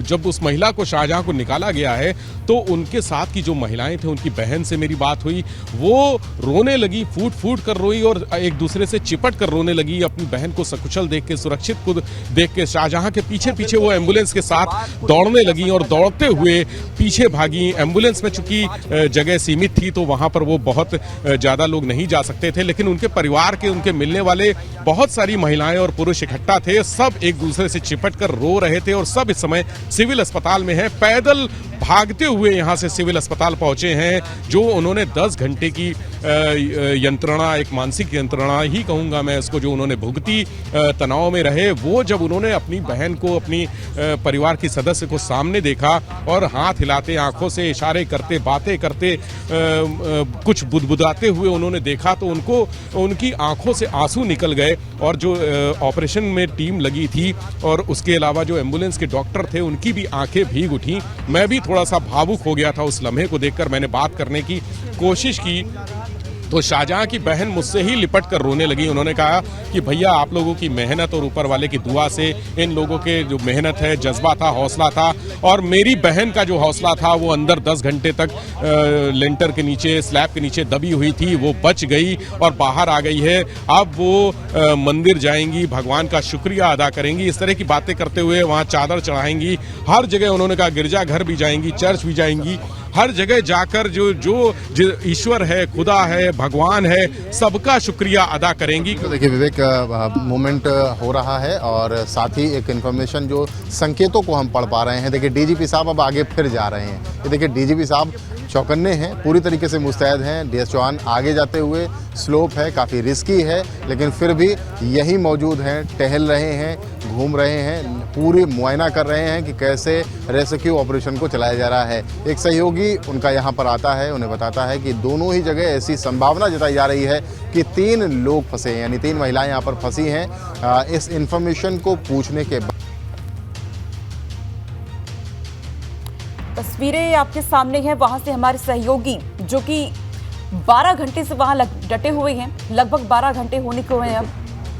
[SPEAKER 5] जब उस महिला को, शाहजहां को निकाला गया है, तो उनके साथ की जो महिलाएं थे, उनकी बहन से मेरी बात हुई, वो रोने लगी, फूट फूट कर रोई और एक दूसरे से चिपट कर रोने लगी। अपनी बहन को सकुशल देख के, सुरक्षित को देख के शाहजहां के पीछे पीछे वो एम्बुलेंस के साथ दौड़ने लगी और दौड़ते हुए पीछे भागी। एम्बुलेंस में चूंकि जगह सीमित थी, तो वहां पर वो बहुत ज्यादा लोग नहीं जा सकते थे, लेकिन उनके परिवार के, उनके मिलने वाले बहुत सारी महिलाएं और पुरुष इकट्ठा थे। सब एक दूसरे से चिपट कर रो रहे थे और सब इस समय सिविल अस्पताल में है। पैदल भागते हुए यहां से सिविल अस्पताल पहुंचे हैं, जो उन्होंने 10 घंटे की यंत्रणा, एक मानसिक यंत्रणा ही कहूंगा मैं इसको, जो उन्होंने भुगती, तनाव में रहे। वो जब उन्होंने अपनी बहन को, अपनी परिवार की सदस्य को सामने देखा और हाथ हिलाते, आंखों से इशारे करते, बातें करते, कुछ बुदबुदाते हुए उन्होंने देखा, तो उनको, उनकी आंखों से आंसू निकल गए। और जो ऑपरेशन में टीम लगी थी और उसके अलावा जो एम्बुलेंस के डॉक्टर थे, उनकी भी आंखें भीग उठी। मैं भी थोड़ा सा भावुक हो गया था उस लम्हे को देखकर। मैंने बात करने की कोशिश की तो शाहजहां की बहन मुझसे ही लिपट कर रोने लगी। उन्होंने कहा कि भैया, आप लोगों की मेहनत और ऊपर वाले की दुआ से, इन लोगों के जो मेहनत है, जज्बा था, हौसला था, और मेरी बहन का जो हौसला था, वो अंदर 10 घंटे तक लेंटर के नीचे, स्लैब के नीचे दबी हुई थी, वो बच गई और बाहर आ गई है। अब वो मंदिर जाएंगी, भगवान का शुक्रिया अदा करेंगी, इस तरह की बातें करते हुए वहाँ चादर चढ़ाएंगी। हर जगह उन्होंने कहा गिरजाघर भी जाएंगी, चर्च भी जाएंगी, हर जगह जाकर जो ईश्वर है, खुदा है, भगवान है, सबका शुक्रिया अदा करेंगी।
[SPEAKER 2] तो देखिए विवेक, मूवमेंट हो रहा है और साथ ही एक इन्फॉर्मेशन, जो संकेतों को हम पढ़ पा रहे हैं। देखिए डीजीपी साहब अब आगे फिर जा रहे हैं। ये देखिए डीजीपी साहब चौकन्ने हैं, पूरी तरीके से मुस्तैद हैं। डीएस चौहान आगे जाते हुए, स्लोप है, काफ़ी रिस्की है, लेकिन फिर भी यही मौजूद हैं, टहल रहे हैं, घूम रहे हैं, पूरी मुआयना कर रहे हैं कि कैसे रेस्क्यू ऑपरेशन को चलाया जा रहा है। एक सहयोगी उनका यहाँ पर आता है, उन्हें बताता है कि दोनों ही जगह ऐसी संभावना जताई जा रही है कि 3 लोग फंसे हैं, यानी 3 महिलाएं यहाँ पर फंसी हैं। इस इंफॉर्मेशन को पूछने के बाद
[SPEAKER 4] तस्वीरें आपके सामने हैं, वहां से हमारे सहयोगी जो कि 12 घंटे से वहां डटे हुए हैं, लगभग 12 घंटे होने को हैं अब,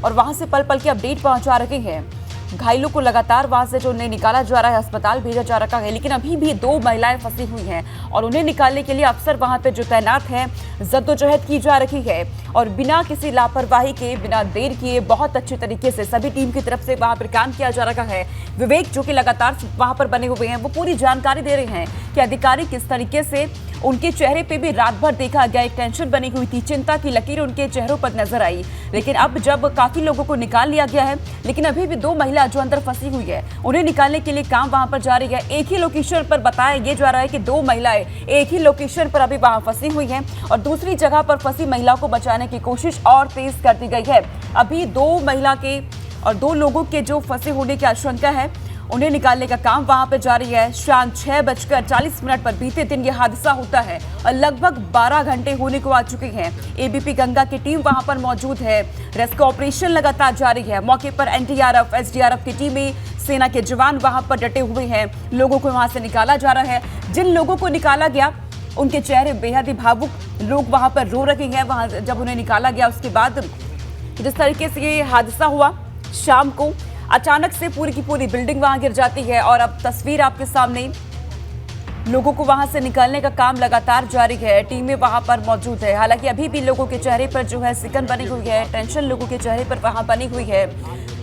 [SPEAKER 4] और वहां से पल पल की अपडेट पहुंचा रहे हैं। घायलों को लगातार वहां से जो उन्हें निकाला जा रहा है, अस्पताल भेजा जा रहा है, लेकिन अभी भी 2 महिलाएं फंसी हुई हैं और उन्हें निकालने के लिए अफसर वहां पे जो तैनात हैं, जद्दोजहद की जा रही है और बिना किसी लापरवाही के, बिना देर किए, बहुत अच्छे तरीके से सभी टीम की तरफ से वहां पर काम किया जा रहा है। विवेक जो कि लगातार वहां पर बने हुए हैं, वो पूरी जानकारी दे रहे हैं कि अधिकारी किस तरीके से, उनके चेहरे पे भी रात भर देखा गया, एक टेंशन बनी हुई थी, चिंता की लकीर उनके चेहरों पर नजर आई। लेकिन अब जब काफी लोगों को निकाल लिया गया है, लेकिन अभी भी 2 महिला जो अंदर फंसी हुई है, उन्हें निकालने के लिए काम वहां पर जारी है। एक ही लोकेशन पर बताया ये जा रहा है कि 2 महिलाएं एक ही लोकेशन पर अभी वहां फंसी हुई हैं और दूसरी जगह पर फंसी महिला को बचाने की कोशिश और तेज कर दी गई है। अभी 2 महिला के और 2 लोगों के जो फंसे होने की आशंका है, उन्हें निकालने का काम वहां पर जारी है। शाम 6:40 पर बीते दिन यह हादसा होता है और लगभग 12 घंटे होने को आ चुके हैं। एबीपी गंगा की टीम वहां पर मौजूद है, रेस्क्यू ऑपरेशन लगातार जारी है। मौके पर एनडीआरएफ, एसडीआरएफ की टीमें, सेना के जवान वहां पर डटे हुए हैं। लोगों को वहां से निकाला जा रहा है। जिन लोगों को निकाला गया, उनके चेहरे बेहद ही भावुक, लोग वहां पर रो रहे हैं। वहां जब उन्हें निकाला गया, उसके बाद जिस तरीके से ये हादसा हुआ, शाम को अचानक से पूरी की पूरी बिल्डिंग वहां गिर जाती है और अब तस्वीर आपके सामने, लोगों को वहां से निकालने का काम लगातार जारी है। टीमें वहां पर मौजूद है। हालांकि अभी भी लोगों के चेहरे पर जो है सिकन बनी हुई है, टेंशन लोगों के चेहरे पर वहां बनी हुई है।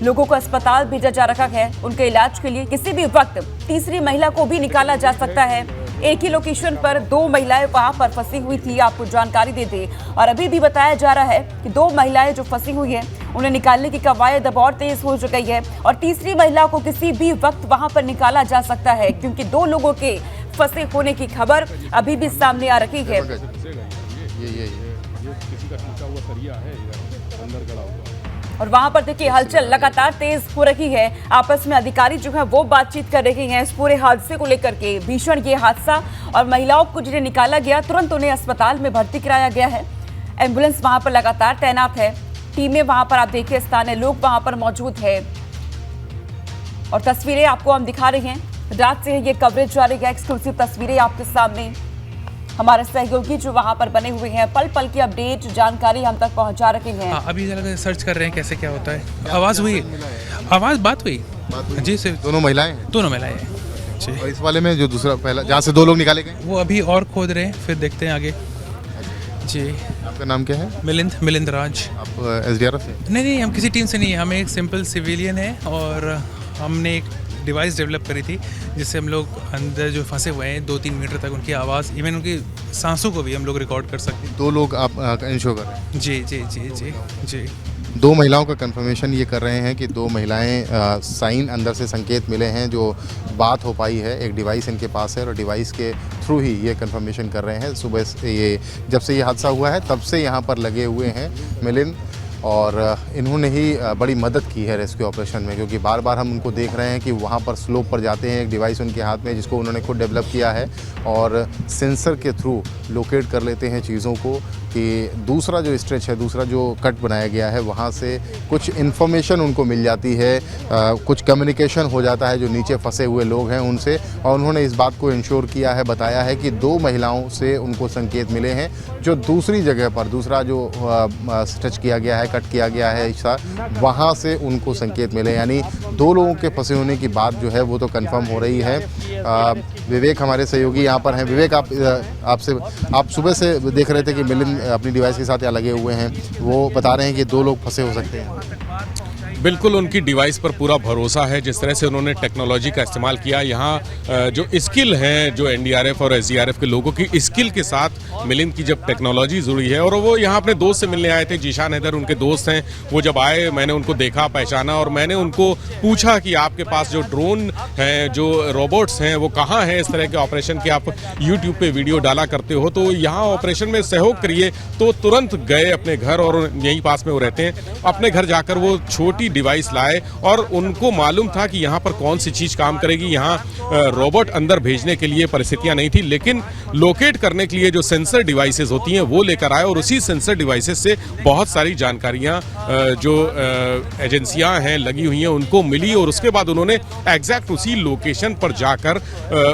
[SPEAKER 4] लोगों को अस्पताल भेजा जा रखा है उनके इलाज के लिए। किसी भी वक्त तीसरी महिला को भी निकाला जा सकता है। एक ही लोकेशन पर 2 महिलाएं वहां पर फंसी हुई थी, आपको जानकारी दे दें। और अभी भी बताया जा रहा है कि 2 महिलाएं जो फंसी हुई हैं, उन्हें निकालने की कवायद अब और तेज हो गई है और तीसरी महिला को किसी भी वक्त वहां पर निकाला जा सकता है, क्योंकि 2 लोगों के फंसे होने की खबर अभी भी सामने आ रही है। और वहां पर देखिए हलचल लगातार तेज हो रही है। आपस में अधिकारी जो है वो बातचीत कर रहे हैं इस पूरे हादसे को लेकर के। भीषण ये हादसा, और महिलाओं को जिन्हें निकाला गया तुरंत उन्हें अस्पताल में भर्ती कराया गया है। एम्बुलेंस वहां पर लगातार तैनात है, टीमें वहां पर आप देखिए, स्थानीय लोग वहां पर मौजूद है। और तस्वीरें आपको हम दिखा रहे हैं। रात से ये कवरेज जारी है, एक्सक्लूसिव तस्वीरें आपके सामने। हमारे सहयोगी जो वहां पर बने हुए हैं पल पल की अपडेट जानकारी हम तक पहुंचा रहे हैं।
[SPEAKER 6] अभी जरा सर्च कर रहे हैं कैसे क्या होता है। आवाज़ हुई, बात हुई जी सिर्फ
[SPEAKER 2] दोनों महिलाएं हैं?
[SPEAKER 6] दोनों महिलाएं हैं जी।
[SPEAKER 2] और इस वाले में जो दूसरा पहला जहाँ से 2 लोग निकाले गए,
[SPEAKER 6] वो अभी और खोद रहे हैं, फिर देखते हैं आगे जी।
[SPEAKER 2] आपका नाम क्या है?
[SPEAKER 6] मिलिंद राज।
[SPEAKER 2] आप SDRF से?
[SPEAKER 6] नहीं, हम किसी टीम से नहीं है, हम एक सिंपल सिविलियन है और हमने एक डिवाइस डेवलप करी थी जिससे हम लोग अंदर जो फंसे हुए हैं 2-3 मीटर तक उनकी आवाज़, इवन उनकी सांसों को भी हम लोग रिकॉर्ड कर सकते हैं।
[SPEAKER 2] 2 लोग आप इंश्योर कर रहे हैं?
[SPEAKER 6] जी।
[SPEAKER 2] 2 महिलाओं का कंफर्मेशन ये कर रहे हैं कि 2 महिलाएं साइन अंदर से संकेत मिले हैं, जो बात हो पाई है। एक डिवाइस इनके पास है और डिवाइस के थ्रू ही ये कंफर्मेशन कर रहे हैं। सुबह से ये जब से ये हादसा हुआ है तब से यहाँ पर लगे हुए हैं मिलिंद, और इन्होंने ही बड़ी मदद की है रेस्क्यू ऑपरेशन में, क्योंकि बार बार हम उनको देख रहे हैं कि वहाँ पर स्लोप पर जाते हैं। एक डिवाइस उनके हाथ में जिसको उन्होंने खुद डेवलप किया है और सेंसर के थ्रू लोकेट कर लेते हैं चीज़ों को कि दूसरा जो स्ट्रेच है, दूसरा जो कट बनाया गया है, वहाँ से कुछ इन्फॉर्मेशन उनको मिल जाती है, कुछ कम्युनिकेशन हो जाता है जो नीचे फंसे हुए लोग हैं उनसे। और उन्होंने इस बात को इंश्योर किया है, बताया है कि 2 महिलाओं से उनको संकेत मिले हैं जो दूसरी जगह पर, दूसरा जो स्ट्रेच किया गया है, कट किया गया है हिस्सा, वहाँ से उनको संकेत मिले। यानी 2 लोगों के फंसे होने की बात जो है वो तो कंफर्म हो रही है। विवेक हमारे सहयोगी यहाँ पर हैं। विवेक, आप सुबह से देख रहे थे कि मिलिंद अपनी डिवाइस के साथ यहाँ लगे हुए हैं, वो बता रहे हैं कि 2 लोग फंसे हो सकते हैं।
[SPEAKER 5] बिल्कुल उनकी डिवाइस पर पूरा भरोसा है। जिस तरह से उन्होंने टेक्नोलॉजी का इस्तेमाल किया, यहाँ जो स्किल हैं, जो NDRF और SDRF के लोगों की स्किल के साथ मिलिंद की जब टेक्नोलॉजी जुड़ी है, और वो यहाँ अपने दोस्त से मिलने आए थे, जीशान हैदर उनके दोस्त हैं। वो जब आए मैंने उनको देखा, पहचाना और मैंने उनको पूछा कि आपके पास जो ड्रोन हैं, जो रोबोट्स हैं, वो कहाँ हैं? इस तरह के ऑपरेशन के आप यूट्यूब पे वीडियो डाला करते हो, तो यहाँ ऑपरेशन में सहयोग करिए। तो तुरंत गए अपने घर, और यहीं पास में वो रहते हैं। अपने घर जाकर वो छोटी डिवाइस लाए और उनको मालूम था कि यहाँ पर कौन सी चीज़ काम करेगी। यहाँ रोबोट अंदर भेजने के लिए परिस्थितियाँ नहीं थी, लेकिन लोकेट करने के लिए जो सेंसर डिवाइसेस होती हैं वो लेकर आए, और उसी सेंसर डिवाइसेस से बहुत सारी जानकारियाँ जो एजेंसियाँ हैं लगी हुई हैं उनको मिली, और उसके बाद उन्होंने एग्जैक्ट उसी लोकेशन पर जाकर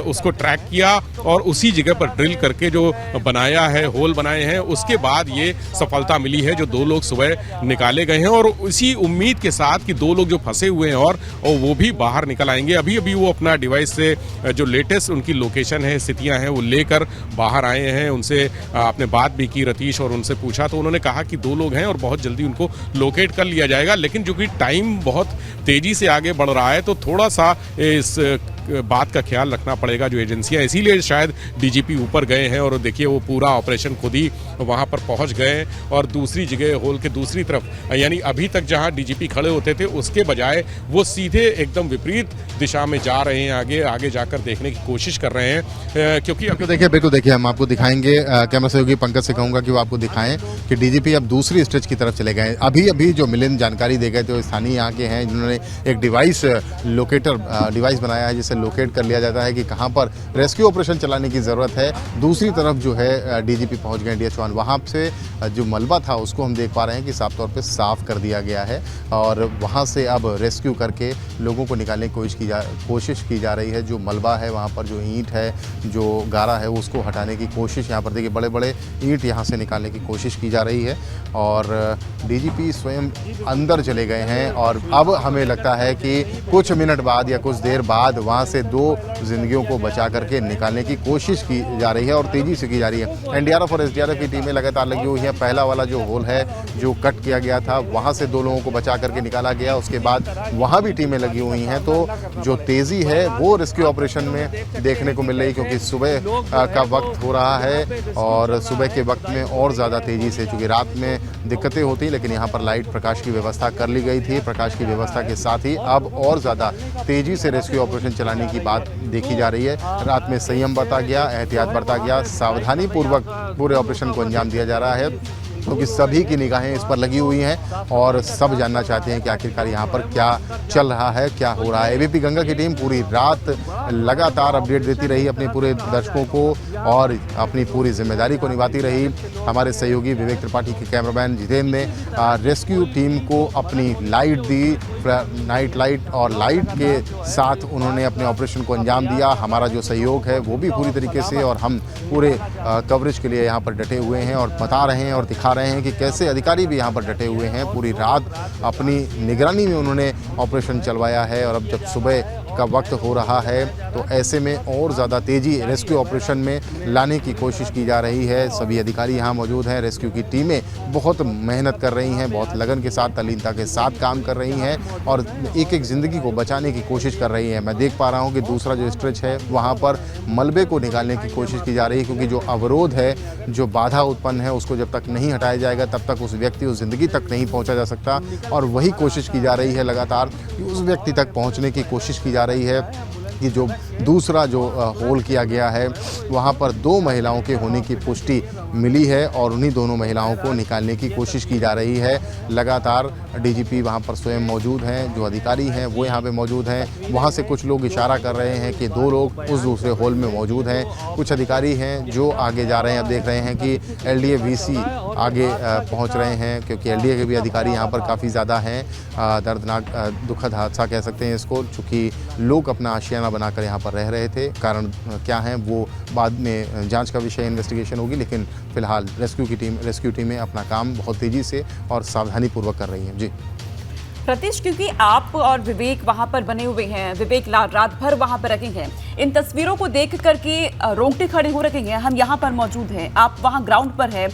[SPEAKER 5] उसको ट्रैक किया और उसी जगह पर ड्रिल करके जो बनाया है, होल बनाए हैं, उसके बाद ये सफलता मिली है। जो 2 लोग सुबह निकाले गए हैं, और इसी उम्मीद के साथ कि 2 लोग जो फंसे हुए हैं और वो भी बाहर निकल आएंगे। अभी वो अपना डिवाइस से जो लेटेस्ट उनकी लोकेशन है, स्थितियां हैं, वो लेकर बाहर आए हैं। उनसे आपने बात भी की रतीश, और उनसे पूछा तो उन्होंने कहा कि 2 लोग हैं और बहुत जल्दी उनको लोकेट कर लिया जाएगा। लेकिन जो कि टाइम बहुत तेजी से आगे बढ़ रहा है, तो थोड़ा सा इस बात का ख्याल रखना पड़ेगा जो एजेंसियां, इसीलिए शायद DGP ऊपर गए हैं। और देखिए वो पूरा ऑपरेशन खुद ही वहां पर पहुंच गए, और दूसरी जगह होल के दूसरी तरफ, यानी अभी तक जहां DGP खड़े होते थे उसके बजाय वो सीधे एकदम विपरीत दिशा में जा रहे हैं, आगे जाकर देखने की कोशिश कर रहे हैं। क्योंकि
[SPEAKER 2] बिल्कुल देखिए हम आपको दिखाएंगे। कैमरा सहयोगी पंकज से कहूँगा कि वो आपको दिखाएं कि DGP अब दूसरी स्टेज की तरफ चले गए। अभी जो मिलिंद जानकारी दे गए थे, स्थानीय यहाँ के हैं, जिन्होंने एक डिवाइस लोकेटर डिवाइस बनाया है जिससे लोकेट कर लिया जाता है कि कहाँ पर रेस्क्यू ऑपरेशन चलाने की ज़रूरत है। दूसरी तरफ जो है DGP पहुँच गए, DS चौहान। वहाँ से जो मलबा था उसको हम देख पा रहे हैं कि साफ तौर पे साफ़ कर दिया गया है, और वहाँ से अब रेस्क्यू करके लोगों को निकालने की कोशिश की जा रही है। जो मलबा है, वहाँ पर जो ईंट है, जो गारा है, उसको हटाने की कोशिश, यहाँ पर देखिए बड़े बड़े ईंट यहाँ से निकालने की कोशिश की जा रही है। और DGP स्वयं अंदर चले गए हैं, और अब हमें लगता है कि कुछ मिनट बाद या कुछ देर बाद वहाँ से 2 जिंदगियों को बचा करके निकालने की कोशिश की जा रही है, और तेज़ी से की जा रही है। NDRF और SDRF की टीमें लगातार लगी हुई हैं। पहला वाला जो होल है जो कट किया गया था, वहाँ से 2 लोगों को बचा करके निकाला गया, उसके बाद वहाँ भी टीमें लगी हुई हैं। तो जो तेज़ी है वो रेस्क्यू ऑपरेशन में देखने को मिल रही, क्योंकि सुबह का वक्त हो रहा है, और सुबह के वक्त में और ज़्यादा तेज़ी से, चूँकि रात में दिक्कतें होती, लेकिन यहाँ पर लाइट प्रकाश की व्यवस्था कर ली गई थी। प्रकाश की व्यवस्था के साथ ही अब और ज़्यादा तेज़ी से रेस्क्यू ऑपरेशन चलाने की बात देखी जा रही है। रात में संयम बरता गया, एहतियात बरता गया, सावधानी पूर्वक पूरे ऑपरेशन को अंजाम दिया जा रहा है, क्योंकि सभी की निगाहें इस पर लगी हुई हैं और सब जानना चाहते हैं कि आखिरकार यहाँ पर क्या चल रहा है, क्या हो रहा है। ABP गंगा की टीम पूरी रात लगातार अपडेट देती रही अपने पूरे दर्शकों को और अपनी पूरी जिम्मेदारी को निभाती रही। हमारे सहयोगी विवेक त्रिपाठी के कैमरामैन जितेंद्र ने रेस्क्यू टीम को अपनी लाइट दी, नाइट लाइट और लाइट के साथ उन्होंने अपने ऑपरेशन को अंजाम दिया। हमारा जो सहयोग है वो भी पूरी तरीके से, और हम पूरे कवरेज के लिए यहाँ पर डटे हुए हैं और बता रहे हैं और दिखा रहे हैं कि कैसे अधिकारी भी यहाँ पर डटे हुए हैं। पूरी रात अपनी निगरानी में उन्होंने ऑपरेशन चलवाया है और अब जब सुबह का वक्त हो रहा है तो ऐसे में और ज़्यादा तेज़ी रेस्क्यू ऑपरेशन में लाने की कोशिश की जा रही है। सभी अधिकारी यहाँ मौजूद हैं। रेस्क्यू की टीमें बहुत मेहनत कर रही हैं, बहुत लगन के साथ, तल्लीनता के साथ काम कर रही हैं और एक एक ज़िंदगी को बचाने की कोशिश कर रही हैं। मैं देख पा रहा हूँ कि दूसरा जो स्ट्रेच है वहाँ पर मलबे को निकालने की कोशिश की जा रही है, क्योंकि जो अवरोध है, जो बाधा उत्पन्न है, उसको जब तक नहीं हटाया जाएगा तब तक उस व्यक्ति, उस ज़िंदगी तक नहीं पहुँचा जा सकता। और वही कोशिश की जा रही है लगातार कि उस व्यक्ति तक पहुँचने की कोशिश की जा रही है कि जो दूसरा जो होल किया गया है वहाँ पर 2 महिलाओं के होने की पुष्टि मिली है और उन्हीं दोनों महिलाओं को निकालने की कोशिश की जा रही है। लगातार डीजीपी वहाँ पर स्वयं मौजूद हैं, जो अधिकारी हैं वो यहाँ पे मौजूद हैं। वहाँ से कुछ लोग इशारा कर रहे हैं कि 2 लोग उस दूसरे होल में मौजूद हैं। कुछ अधिकारी हैं जो आगे जा रहे हैं। अब देख रहे हैं कि एलडीए वीसी आगे पहुँच रहे हैं, क्योंकि एलडीए के भी अधिकारी यहाँ पर काफ़ी ज़्यादा हैं। दर्दनाक दुखद हादसा कह सकते हैं इसको, चूँकि लोग अपना आशियाना बनाकर यहाँ पर रह रहे थे। कारण क्या है वो बाद में जांच का विषय, इन्वेस्टिगेशन होगी, लेकिन फिलहाल रेस्क्यू टीमें अपना काम बहुत तेज़ी से और सावधानीपूर्वक कर रही हैं। जी
[SPEAKER 4] प्रतीश, क्योंकि आप और विवेक वहां पर बने हुए हैं, विवेक रात भर वहां पर रखे हैं, इन तस्वीरों को देख करके रोंगटे खड़े हो रखे हैं। हम यहाँ पर मौजूद हैं, आप वहां ग्राउंड पर हैं,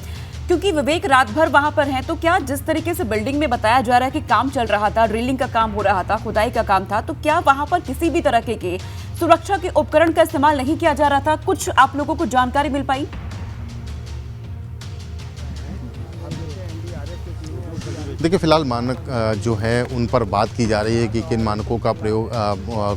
[SPEAKER 4] क्योंकि विवेक रात भर वहां पर हैं। तो क्या जिस तरीके से बिल्डिंग में बताया जा रहा है कि काम चल रहा था, ड्रिलिंग का काम हो रहा था, खुदाई का काम था, तो क्या वहां पर किसी भी तरह के सुरक्षा के उपकरण का इस्तेमाल नहीं किया जा रहा था? कुछ आप लोगों को जानकारी मिल पाई?
[SPEAKER 2] देखिए, फिलहाल मानक जो है उन पर बात की जा रही है कि किन मानकों का प्रयोग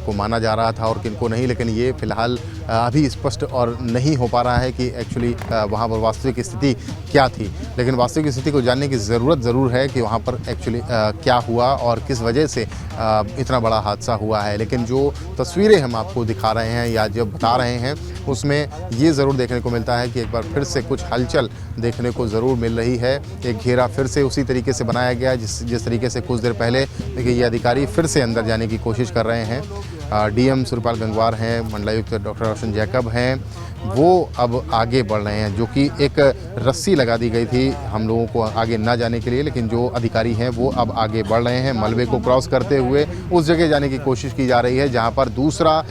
[SPEAKER 2] को माना जा रहा था और किन को नहीं, लेकिन ये फिलहाल अभी स्पष्ट और नहीं हो पा रहा है कि एक्चुअली वहाँ पर वास्तविक स्थिति क्या थी। लेकिन वास्तविक स्थिति को जानने की ज़रूरत ज़रूर है कि वहाँ पर एक्चुअली क्या हुआ और किस वजह से इतना बड़ा हादसा हुआ है। लेकिन जो तस्वीरें हम आपको दिखा रहे हैं या जब बता रहे हैं उसमें ये ज़रूर देखने को मिलता है कि एक बार फिर से कुछ हलचल देखने को ज़रूर मिल रही है। एक घेरा फिर से उसी तरीके से बनाया गया जिस तरीके से कुछ देर पहले देखिए ये अधिकारी फिर से अंदर जाने की कोशिश कर रहे हैं। डीएम सूर्यपाल गंगवार हैं, मंडलायुक्त डॉक्टर रोशन जैकब हैं, वो अब आगे बढ़ रहे हैं। जो कि एक रस्सी लगा दी गई थी हम लोगों को आगे ना जाने के लिए, लेकिन जो अधिकारी हैं वो अब आगे बढ़ रहे हैं। मलबे को क्रॉस करते हुए उस जगह जाने की कोशिश की जा रही है जहां पर दूसरा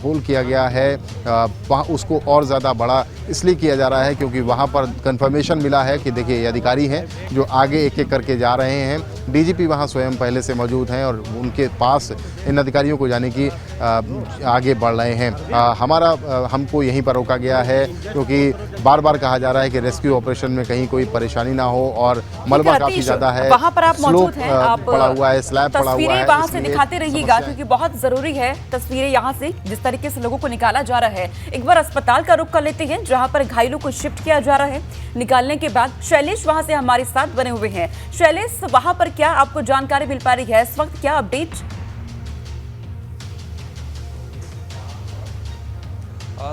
[SPEAKER 2] होल किया गया है। वहाँ उसको और ज़्यादा बड़ा इसलिए किया जा रहा है क्योंकि वहाँ पर कंफर्मेशन मिला है कि देखिए ये अधिकारी हैं जो आगे एक एक करके जा रहे हैं। डीजीपी वहाँ स्वयं पहले से मौजूद हैं और उनके पास इन अधिकारियों को जाने की आगे बढ़ रहे हैं। हमको यहीं पर रोका गया है क्योंकि बार बार कहा जा रहा है कि रेस्क्यू ऑपरेशन में कहीं कोई परेशानी ना हो और मलबा काफ़ी ज़्यादा है,
[SPEAKER 4] वहाँ पर आप मौजूद हैं, आप
[SPEAKER 2] पड़ा हुआ है, स्लैब पड़ा हुआ है।
[SPEAKER 4] वहाँ से दिखाते रहिएगा क्योंकि बहुत जरूरी है तस्वीरें यहाँ से जिस तरीके से लोगों को निकाला जा रहा है। एक बार अस्पताल का रुख कर लेते हैं जहाँ पर घायलों को शिफ्ट किया जा रहा है। निकालने के बाद शैलेश वहाँ से हमारे साथ बने हुए हैं। शैलेश, वहाँ पर क्या आपको जानकारी मिल पा रही है इस वक्त, क्या अपडेट?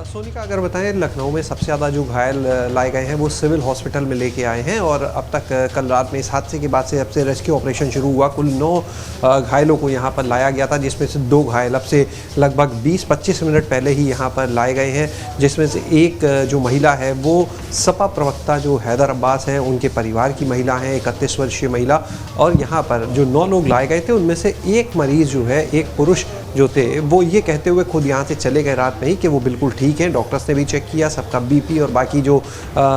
[SPEAKER 7] सोनिका, अगर बताएं, लखनऊ में सबसे ज़्यादा जो घायल लाए गए हैं वो सिविल हॉस्पिटल में लेके आए हैं और अब तक कल रात में इस हादसे के बाद से जब से रेस्क्यू ऑपरेशन शुरू हुआ कुल 9 घायलों को यहाँ पर लाया गया था, जिसमें से 2 घायल अब से लगभग 20-25 मिनट पहले ही यहाँ पर लाए गए हैं, जिसमें से एक जो महिला है वो सपा प्रवक्ता जो हैदर अब्बास हैं उनके परिवार की महिला हैं, 31 वर्षीय महिला। और यहाँ पर जो 9 लोग लाए गए थे उनमें से एक मरीज़ जो है, एक पुरुष जो थे, वो ये कहते हुए खुद यहाँ से चले गए रात में ही कि वो बिल्कुल ठीक हैं। डॉक्टर्स ने भी चेक किया, सबका बीपी और बाकी जो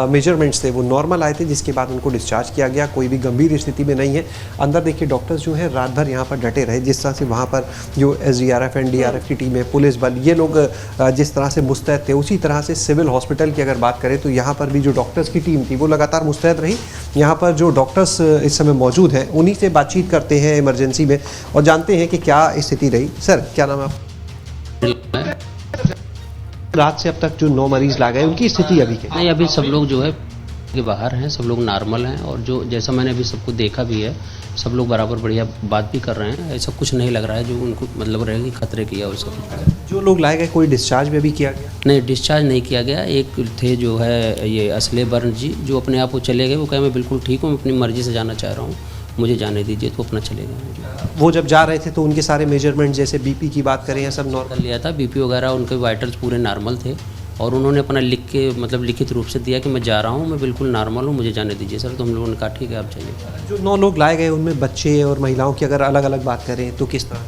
[SPEAKER 7] मेजरमेंट्स थे वो नॉर्मल आए थे, जिसके बाद उनको डिस्चार्ज किया गया। कोई भी गंभीर स्थिति में नहीं है। अंदर देखिए डॉक्टर्स जो हैं रात भर यहाँ पर डटे रहे। जिस तरह से वहाँ पर जो SDRF NDRF की टीमें, पुलिस बल, ये लोग जिस तरह से मुस्तैद थे, उसी तरह से सिविल हॉस्पिटल की अगर बात करें तो यहाँ पर भी जो डॉक्टर्स की टीम थी वो लगातार मुस्तैद रही। यहाँ पर जो डॉक्टर्स इस समय मौजूद हैं उन्हीं से बातचीत करते हैं इमरजेंसी में और जानते हैं कि क्या स्थिति रही। सर, क्या नाम है आपका? रात से अब तक जो 9 मरीज ला गए उनकी स्थिति अभी क्या?
[SPEAKER 8] नहीं, अभी सब लोग जो है के बाहर हैं, सब लोग नॉर्मल हैं और जो जैसा मैंने अभी सबको देखा भी है, सब लोग बराबर बढ़िया बात भी कर रहे हैं। ऐसा कुछ नहीं लग रहा है जो उनको मतलब रहे कि खतरे की है वैसा कुछ।
[SPEAKER 7] जो लोग लाए गए कोई डिस्चार्ज भी किया गया?
[SPEAKER 8] नहीं, डिस्चार्ज नहीं किया गया। एक थे जो है ये असले बर्न जी, जो अपने आप वो चले गए। वो कहे मैं बिल्कुल ठीक हूँ, मैं अपनी मर्ज़ी से जाना चाह रहा हूँ, मुझे जाने दीजिए, तो अपना चले गए।
[SPEAKER 7] वो जब जा रहे थे तो उनके सारे मेजरमेंट जैसे बीपी की बात करें या सब नॉर्मल
[SPEAKER 8] कर लिया था, बीपी वगैरह उनके वाइटल्स पूरे नॉर्मल थे और उन्होंने अपना लिख के मतलब लिखित रूप से दिया कि मैं जा रहा हूँ, मैं बिल्कुल नॉर्मल हूँ, मुझे जाने दीजिए सर। तो हम लोगों ने कहा ठीक है आप जाइए।
[SPEAKER 7] जो 9 लोग लाए गए उनमें बच्चे और महिलाओं की अगर अलग अलग बात करें तो किस तरह?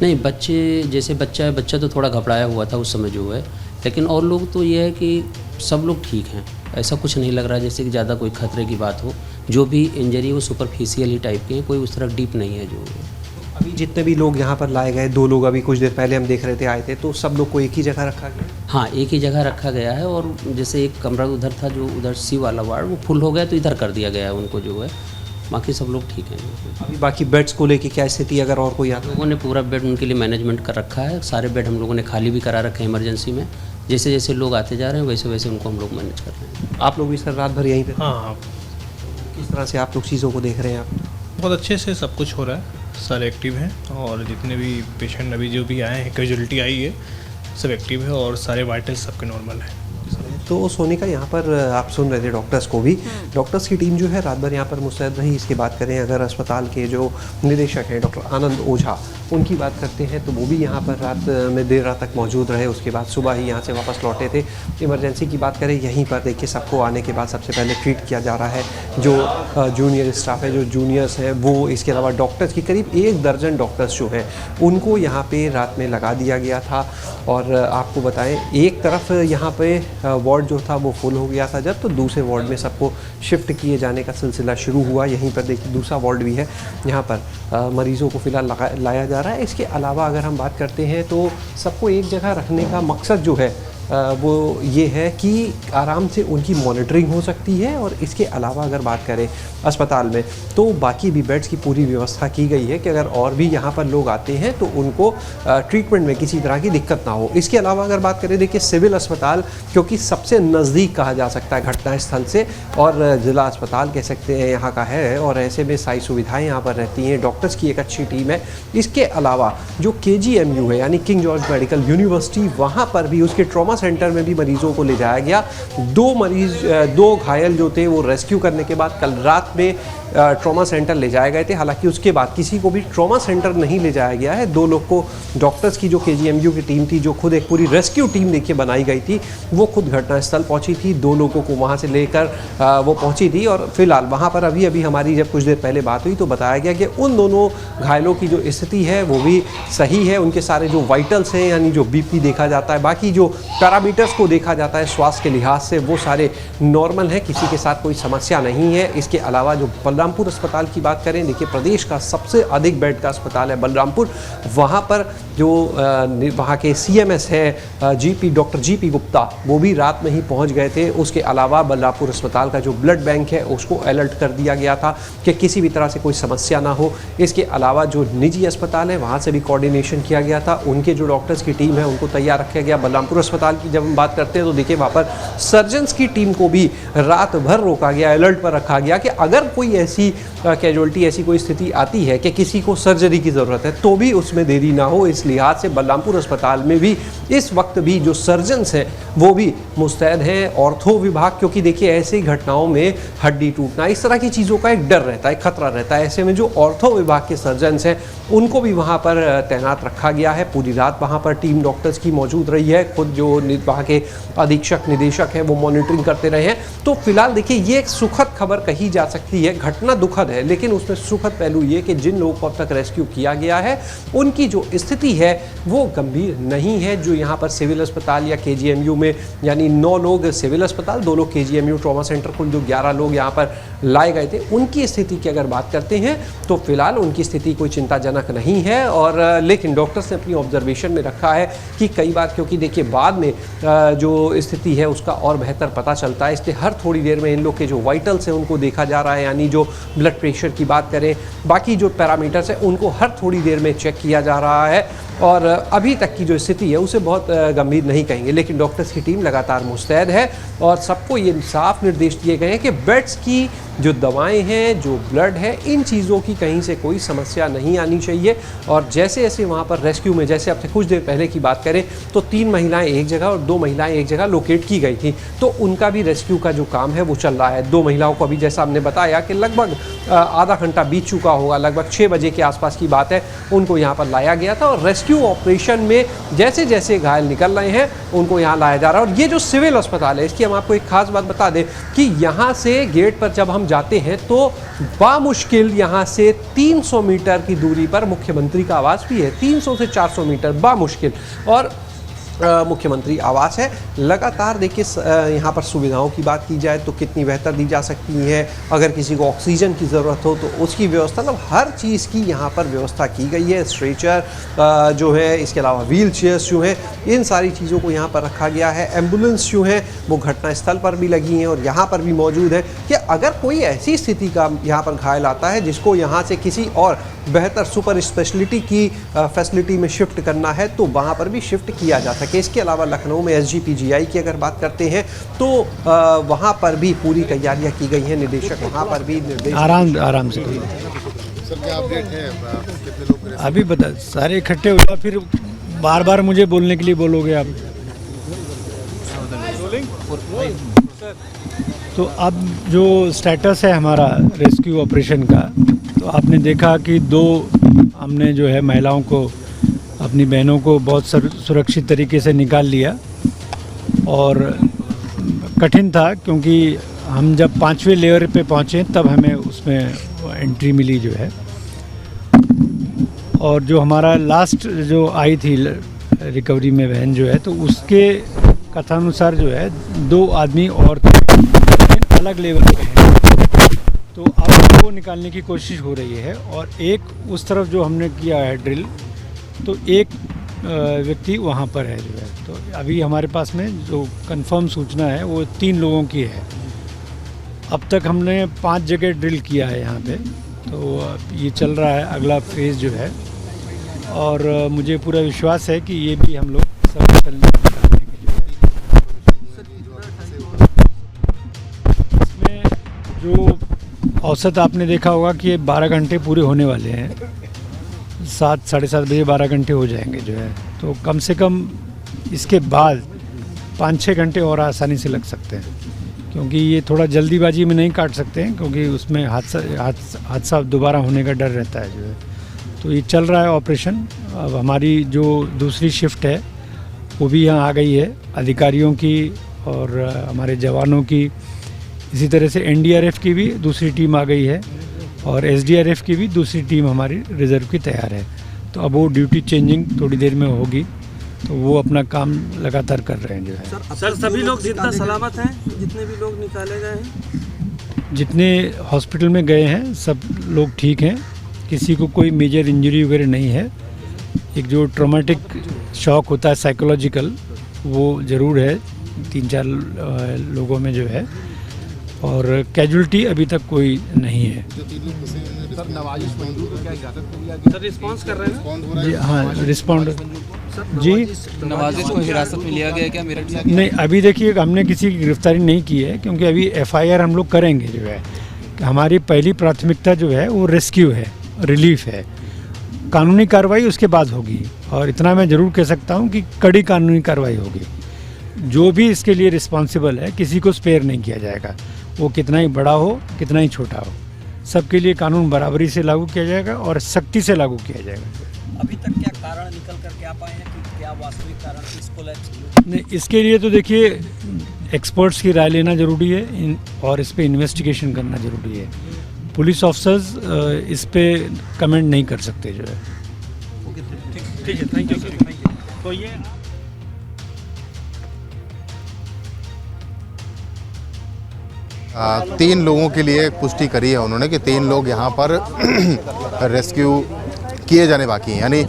[SPEAKER 8] नहीं, बच्चे जैसे बच्चा तो थोड़ा घबराया हुआ था उस समय जो है, लेकिन और लोग तो ये है कि सब लोग ठीक हैं। ऐसा कुछ नहीं लग रहा है जैसे कि ज़्यादा कोई खतरे की बात हो। जो भी इंजरी वो सुपरफिशियल ही टाइप की है, कोई उस तरह डीप नहीं है। जो
[SPEAKER 7] अभी जितने भी लोग यहाँ पर लाए गए, 2 लोग अभी कुछ देर पहले हम देख रहे थे आए थे, तो सब लोग को एक ही जगह रखा गया?
[SPEAKER 8] हाँ, एक ही जगह रखा गया है और जैसे एक कमरा उधर था जो उधर सी वाला वार्ड वो फुल हो गया तो इधर कर दिया गया है उनको जो है। बाकी सब लोग ठीक हैं।
[SPEAKER 7] अभी बाकी बेड्स को लेके क्या स्थिति, अगर और कोई आता है?
[SPEAKER 8] लोगों ने पूरा बेड उनके लिए मैनेजमेंट कर रखा है। सारे बेड हम लोगों ने खाली भी करा रखे हैं इमरजेंसी में। जैसे जैसे लोग आते जा रहे हैं वैसे वैसे उनको हम लोग मैनेज कर रहे हैं।
[SPEAKER 7] आप लोग भी सर रात भर यहीं पे?
[SPEAKER 9] हाँ,
[SPEAKER 7] किस तरह से आप लोग चीज़ों को देख रहे हैं? आप
[SPEAKER 9] बहुत अच्छे से सब कुछ हो रहा है, सारे एक्टिव हैं और जितने भी पेशेंट अभी जो भी आए हैं, कैजुअलिटी आई है, सब एक्टिव है और सारे वाइटल्स सबके नॉर्मल हैं।
[SPEAKER 7] तो सोनिका, यहाँ पर आप सुन रहे थे डॉक्टर्स को भी, डॉक्टर्स की टीम जो है रात भर यहाँ पर मुस्तैद रही। इसकी बात करें अगर अस्पताल के जो निदेशक हैं डॉक्टर आनंद ओझा, उनकी बात करते हैं तो वो भी यहाँ पर रात में देर रात तक मौजूद रहे। उसके बाद सुबह ही यहाँ से वापस लौटे थे। इमरजेंसी की बात करें यहीं पर देखिए सबको आने के बाद सबसे पहले ट्रीट किया जा रहा है। जो जूनियर स्टाफ है, जो जूनियर्स हैं, वो इसके अलावा डॉक्टर्स की करीब 1 दर्जन डॉक्टर्स जो हैं उनको यहाँ पे रात में लगा दिया गया था। और आपको बताएं एक तरफ यहाँ पे वार्ड जो था वो फुल हो गया था जब, तो दूसरे वार्ड में सबको शिफ्ट किए जाने का सिलसिला शुरू हुआ। यहीं पर देखिए दूसरा वार्ड भी है, यहाँ पर मरीज़ों को फ़िलहाल लाया जा रहा है। इसके अलावा अगर हम बात करते हैं तो सबको एक जगह रखने का मकसद जो है वो ये है कि आराम से उनकी मॉनिटरिंग हो सकती है। और इसके अलावा अगर बात करें अस्पताल में तो बाकी भी बेड्स की पूरी व्यवस्था की गई है कि अगर और भी यहाँ पर लोग आते हैं तो उनको ट्रीटमेंट में किसी तरह की दिक्कत ना हो। इसके अलावा अगर बात करें देखिए सिविल अस्पताल, क्योंकि सबसे नज़दीक कहा जा सकता है घटनास्थल से और ज़िला अस्पताल कह सकते हैं यहाँ का है, और ऐसे में सारी सुविधाएँ यहाँ पर रहती हैं। डॉक्टर्स की एक अच्छी टीम है। इसके अलावा जो KGMU है यानी किंग जॉर्ज मेडिकल यूनिवर्सिटी, वहाँ पर भी उसके ट्रॉमा सेंटर में भी मरीजों को ले जाया गया। 2 घायल जो थे वो रेस्क्यू करने के बाद कल रात में ट्रॉमा सेंटर ले जाए गए थे। हालांकि उसके बाद किसी को भी ट्रॉमा सेंटर नहीं ले जाया गया है। 2 लोग को डॉक्टर्स की जो KGMU की टीम थी, जो खुद एक पूरी रेस्क्यू टीम देखिए बनाई गई थी, वो खुद घटनास्थल पहुंची थी। 2 लोगों को वहां से लेकर वो पहुंची थी और फिलहाल वहां पर अभी हमारी जब कुछ देर पहले बात हुई तो बताया गया कि उन दोनों घायलों की जो स्थिति है वो भी सही है। उनके सारे जो वाइटल्स हैं यानी जो BP देखा जाता है, बाकी जो पैरामीटर्स को देखा जाता है स्वास्थ्य के लिहाज से, वो सारे नॉर्मल हैं, किसी के साथ कोई समस्या नहीं है। इसके अलावा जो बलरामपुर अस्पताल की बात करें, देखिए प्रदेश का सबसे अधिक बेड का अस्पताल है बलरामपुर। वहाँ पर जो वहाँ के CMS है डॉक्टर GP गुप्ता, वो भी रात में ही पहुँच गए थे। उसके अलावा बलरामपुर अस्पताल का जो ब्लड बैंक है उसको अलर्ट कर दिया गया था कि किसी भी तरह से कोई समस्या ना हो। इसके अलावा जो निजी अस्पताल है वहाँ से भी कोऑर्डिनेशन किया गया था। उनके जो डॉक्टर्स की टीम है उनको तैयार रखा गया। बलरामपुर अस्पताल की जब हम बात करते हैं तो देखिए वहाँ पर सर्जन्स की टीम को भी रात भर रोका गया, अलर्ट पर रखा गया कि अगर कोई ऐसी कैजुअलिटी, ऐसी कोई स्थिति आती है कि किसी को सर्जरी की ज़रूरत है तो भी उसमें देरी ना हो। इस लिहाज से बलरामपुर अस्पताल में भी इस वक्त भी जो सर्जन्स हैं वो भी मुस्तैद हैं। ऑर्थो विभाग, क्योंकि देखिए ऐसी घटनाओं में हड्डी टूटना, इस तरह की चीज़ों का एक डर रहता है, खतरा रहता है। ऐसे में जो ऑर्थो विभाग के सर्जन्स हैं उनको भी वहाँ पर तैनात रखा गया है। पूरी रात वहाँ पर टीम डॉक्टर्स की मौजूद रही है। खुद जो वहाँ के अधीक्षक निदेशक हैं वो मॉनिटरिंग करते रहे हैं। तो फिलहाल देखिए ये एक सुखद खबर कही जा सकती है। घटना दुखद है लेकिन उसमें सुखद पहलू ये कि जिन लोगों को अब तक रेस्क्यू किया गया है उनकी जो स्थिति है वो गंभीर नहीं है। जो यहाँ पर सिविल अस्पताल या KGMU में यानी 9 लोग सिविल अस्पताल, 2 लोग KGMU ट्रॉमा सेंटर, कुल जो 11 लोग यहाँ पर लाए गए थे, उनकी स्थिति की अगर बात करते हैं तो फिलहाल उनकी स्थिति कोई चिंताजनक नहीं है। और लेकिन डॉक्टर्स ने अपनी ऑब्जर्वेशन में रखा है कि कई बार, क्योंकि देखिए बाद में जो स्थिति है उसका और बेहतर पता चलता है, इसलिए हर थोड़ी देर में इन लोग के जो वाइटल्स हैं उनको देखा जा रहा है। यानी जो ब्लड प्रेशर की बात करें, बाकी जो पैरामीटर्स हैं उनको हर थोड़ी देर में चेक किया जा रहा है और अभी तक की जो स्थिति है उसे बहुत गंभीर नहीं कहेंगे, लेकिन डॉक्टर्स की टीम लगातार मुस्तैद है और सबको ये साफ निर्देश दिए गए हैं कि बेड्स की जो दवाएं हैं, जो ब्लड है, इन चीज़ों की कहीं से कोई समस्या नहीं आनी चाहिए। और जैसे जैसे वहाँ पर रेस्क्यू में, जैसे अब से कुछ देर पहले की बात करें तो 3 महिलाएं एक जगह और 2 महिलाएं एक जगह लोकेट की गई थी, तो उनका भी रेस्क्यू का जो काम है वो चल रहा है। 2 महिलाओं को अभी जैसा हमने बताया कि लगभग आधा घंटा बीत चुका होगा, लगभग 6 बजे के आसपास की बात है, उनको यहाँ पर लाया गया था और रेस्क्यू ऑपरेशन में जैसे जैसे घायल निकल रहे हैं उनको यहाँ लाया जा रहा है। और ये जो सिविल अस्पताल है, इसकी हम आपको एक खास बात बता दें कि यहाँ से गेट पर जब हम जाते हैं तो बामुश्किल यहाँ से 300 मीटर की दूरी पर मुख्यमंत्री का आवास भी है, 300 से 400 मीटर बामुश्किल और मुख्यमंत्री आवास है। लगातार देखिए यहाँ पर सुविधाओं की बात की जाए तो कितनी बेहतर दी जा सकती है। अगर किसी को ऑक्सीजन की ज़रूरत हो तो उसकी व्यवस्था, मतलब हर चीज़ की यहाँ पर व्यवस्था की गई है। स्ट्रेचर जो है, इसके अलावा व्हील चेयर्स जो हैं, इन सारी चीज़ों को यहाँ पर रखा गया है। एम्बुलेंस जो है वो घटनास्थल पर भी लगी हैं और यहाँ पर भी मौजूद है कि अगर कोई ऐसी स्थिति का यहाँ पर घायल आता है जिसको यहाँ से किसी और बेहतर सुपर स्पेशलिटी की फैसिलिटी में शिफ्ट करना है तो वहाँ पर भी शिफ्ट किया जा सके। इसके अलावा लखनऊ में SGPGI की अगर बात करते हैं तो वहाँ पर भी पूरी तैयारियां की गई हैं। निदेशक वहाँ पर भी निर्देश
[SPEAKER 10] आराम से
[SPEAKER 2] सर क्या अपडेट है, कितने लोग
[SPEAKER 10] अभी बता, सारे इकट्ठे हुआ फिर बार बार मुझे बोलने के लिए बोलोगे आप। तो अब जो स्टेटस है हमारा रेस्क्यू ऑपरेशन का, तो आपने देखा कि 2 हमने जो है महिलाओं को, अपनी बहनों को बहुत सुरक्षित तरीके से निकाल लिया और कठिन था क्योंकि हम जब 5वें लेयर पे पहुँचे तब हमें उसमें एंट्री मिली जो है। और जो हमारा लास्ट जो आई थी रिकवरी में बहन जो है, तो उसके कथानुसार जो है 2 आदमी और थे लेकिन अलग लेवल पे हैं, तो अब वो निकालने की कोशिश हो रही है। और एक उस तरफ जो हमने किया है ड्रिल, तो एक व्यक्ति वहाँ पर है जो है। तो अभी हमारे पास में जो कंफर्म सूचना है वो 3 लोगों की है। अब तक हमने 5 जगह ड्रिल किया है यहाँ पे, तो ये चल रहा है अगला फेज़ जो है और मुझे पूरा विश्वास है कि ये भी हम लोग सब निकाल देंगे जो है। इसमें जो औसत आपने देखा होगा कि 12 घंटे पूरे होने वाले हैं, 7 साढ़े 7 बजे 12 घंटे हो जाएंगे जो है। तो कम से कम इसके बाद 5-6 घंटे और आसानी से लग सकते हैं, क्योंकि ये थोड़ा जल्दीबाजी में नहीं काट सकते हैं क्योंकि उसमें हादसा दोबारा होने का डर रहता है जो है। तो ये चल रहा है ऑपरेशन। अब हमारी जो दूसरी शिफ्ट है वो भी यहाँ आ गई है, अधिकारियों की और हमारे जवानों की, इसी तरह से NDRF की भी दूसरी टीम आ गई है और SDRF की भी दूसरी टीम हमारी रिजर्व की तैयार है। तो अब वो ड्यूटी चेंजिंग थोड़ी देर में होगी, तो वो अपना काम लगातार कर रहे हैं जो है।
[SPEAKER 11] सर सभी लोग जितना सलामत हैं, जितने भी लोग निकाले गए हैं,
[SPEAKER 10] जितने हॉस्पिटल में गए हैं सब लोग ठीक हैं, किसी को कोई मेजर इंजरी वगैरह नहीं है। एक जो ट्रॉमेटिक शॉक होता है साइकोलॉजिकल, वो ज़रूर है 3-4 लोगों में जो है, और कैजुअलिटी अभी तक कोई नहीं है।
[SPEAKER 11] सर रिस्पांस कर रहे हैं?
[SPEAKER 10] जी हाँ, रिस्पॉन्ड जी।
[SPEAKER 11] नवाजिश को हिरासत में लिया गया क्या मेरठ में?
[SPEAKER 10] नहीं, अभी देखिए हमने किसी की गिरफ्तारी नहीं की है क्योंकि अभी FIR हम लोग करेंगे जो है। हमारी पहली प्राथमिकता जो है वो रेस्क्यू है, रिलीफ है, कानूनी कार्रवाई उसके बाद होगी। और इतना मैं ज़रूर कह सकता हूँ कि कड़ी कानूनी कार्रवाई होगी। जो भी इसके लिए रिस्पॉन्सिबल है किसी को स्पेयर नहीं किया जाएगा, वो कितना ही बड़ा हो कितना ही छोटा हो, सबके लिए कानून बराबरी से लागू किया जाएगा और सख्ती से लागू किया जाएगा।
[SPEAKER 11] अभी तक क्या कारण निकल कर क्या पाए हैं कि क्या वास्तविक कारण इसको
[SPEAKER 10] नहीं, इसके लिए तो देखिए एक्सपर्ट्स की राय लेना ज़रूरी है और इस पर इन्वेस्टिगेशन करना ज़रूरी है। पुलिस ऑफिसर्स इस पर कमेंट नहीं कर सकते जो है।
[SPEAKER 11] ठीक है, थैंक यू सर। तो ये
[SPEAKER 2] 3 लोगों के लिए पुष्टि करी है उन्होंने कि 3 लोग यहाँ पर रेस्क्यू किए जाने बाकी हैं। यानी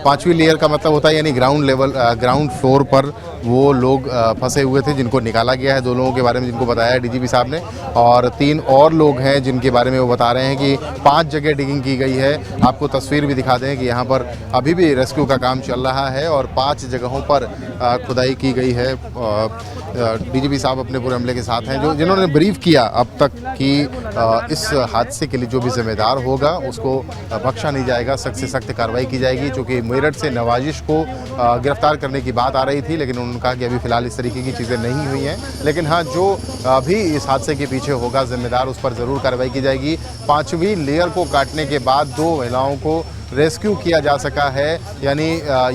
[SPEAKER 2] 5वीं लेयर का मतलब होता है यानी ग्राउंड फ्लोर पर वो लोग फंसे हुए थे जिनको निकाला गया है। 2 लोगों के बारे में जिनको बताया है डीजीपी साहब ने, और 3 और लोग हैं जिनके बारे में वो बता रहे हैं कि 5 जगह डिगिंग की गई है। आपको तस्वीर भी दिखा दें कि यहाँ पर अभी भी रेस्क्यू का काम चल रहा है और 5 जगहों पर खुदाई की गई है। डीजीपी साहब अपने पूरे अमले के साथ हैं जिन्होंने ब्रीफ किया अब तक कि इस हादसे के लिए जो भी जिम्मेदार होगा उसको बख्शा नहीं जाएगा, सख्त से सख्त कार्रवाई की जाएगी। चूँकि मेरठ से नवाजिश को गिरफ्तार करने की बात आ रही थी, लेकिन उन्होंने कहा कि अभी फ़िलहाल इस तरीके की चीज़ें नहीं हुई हैं, लेकिन हाँ जो भी इस हादसे के पीछे होगा जिम्मेदार उस पर ज़रूर कार्रवाई की जाएगी। 5वीं लेयर को काटने के बाद 2 महिलाओं को रेस्क्यू किया जा सका है, यानी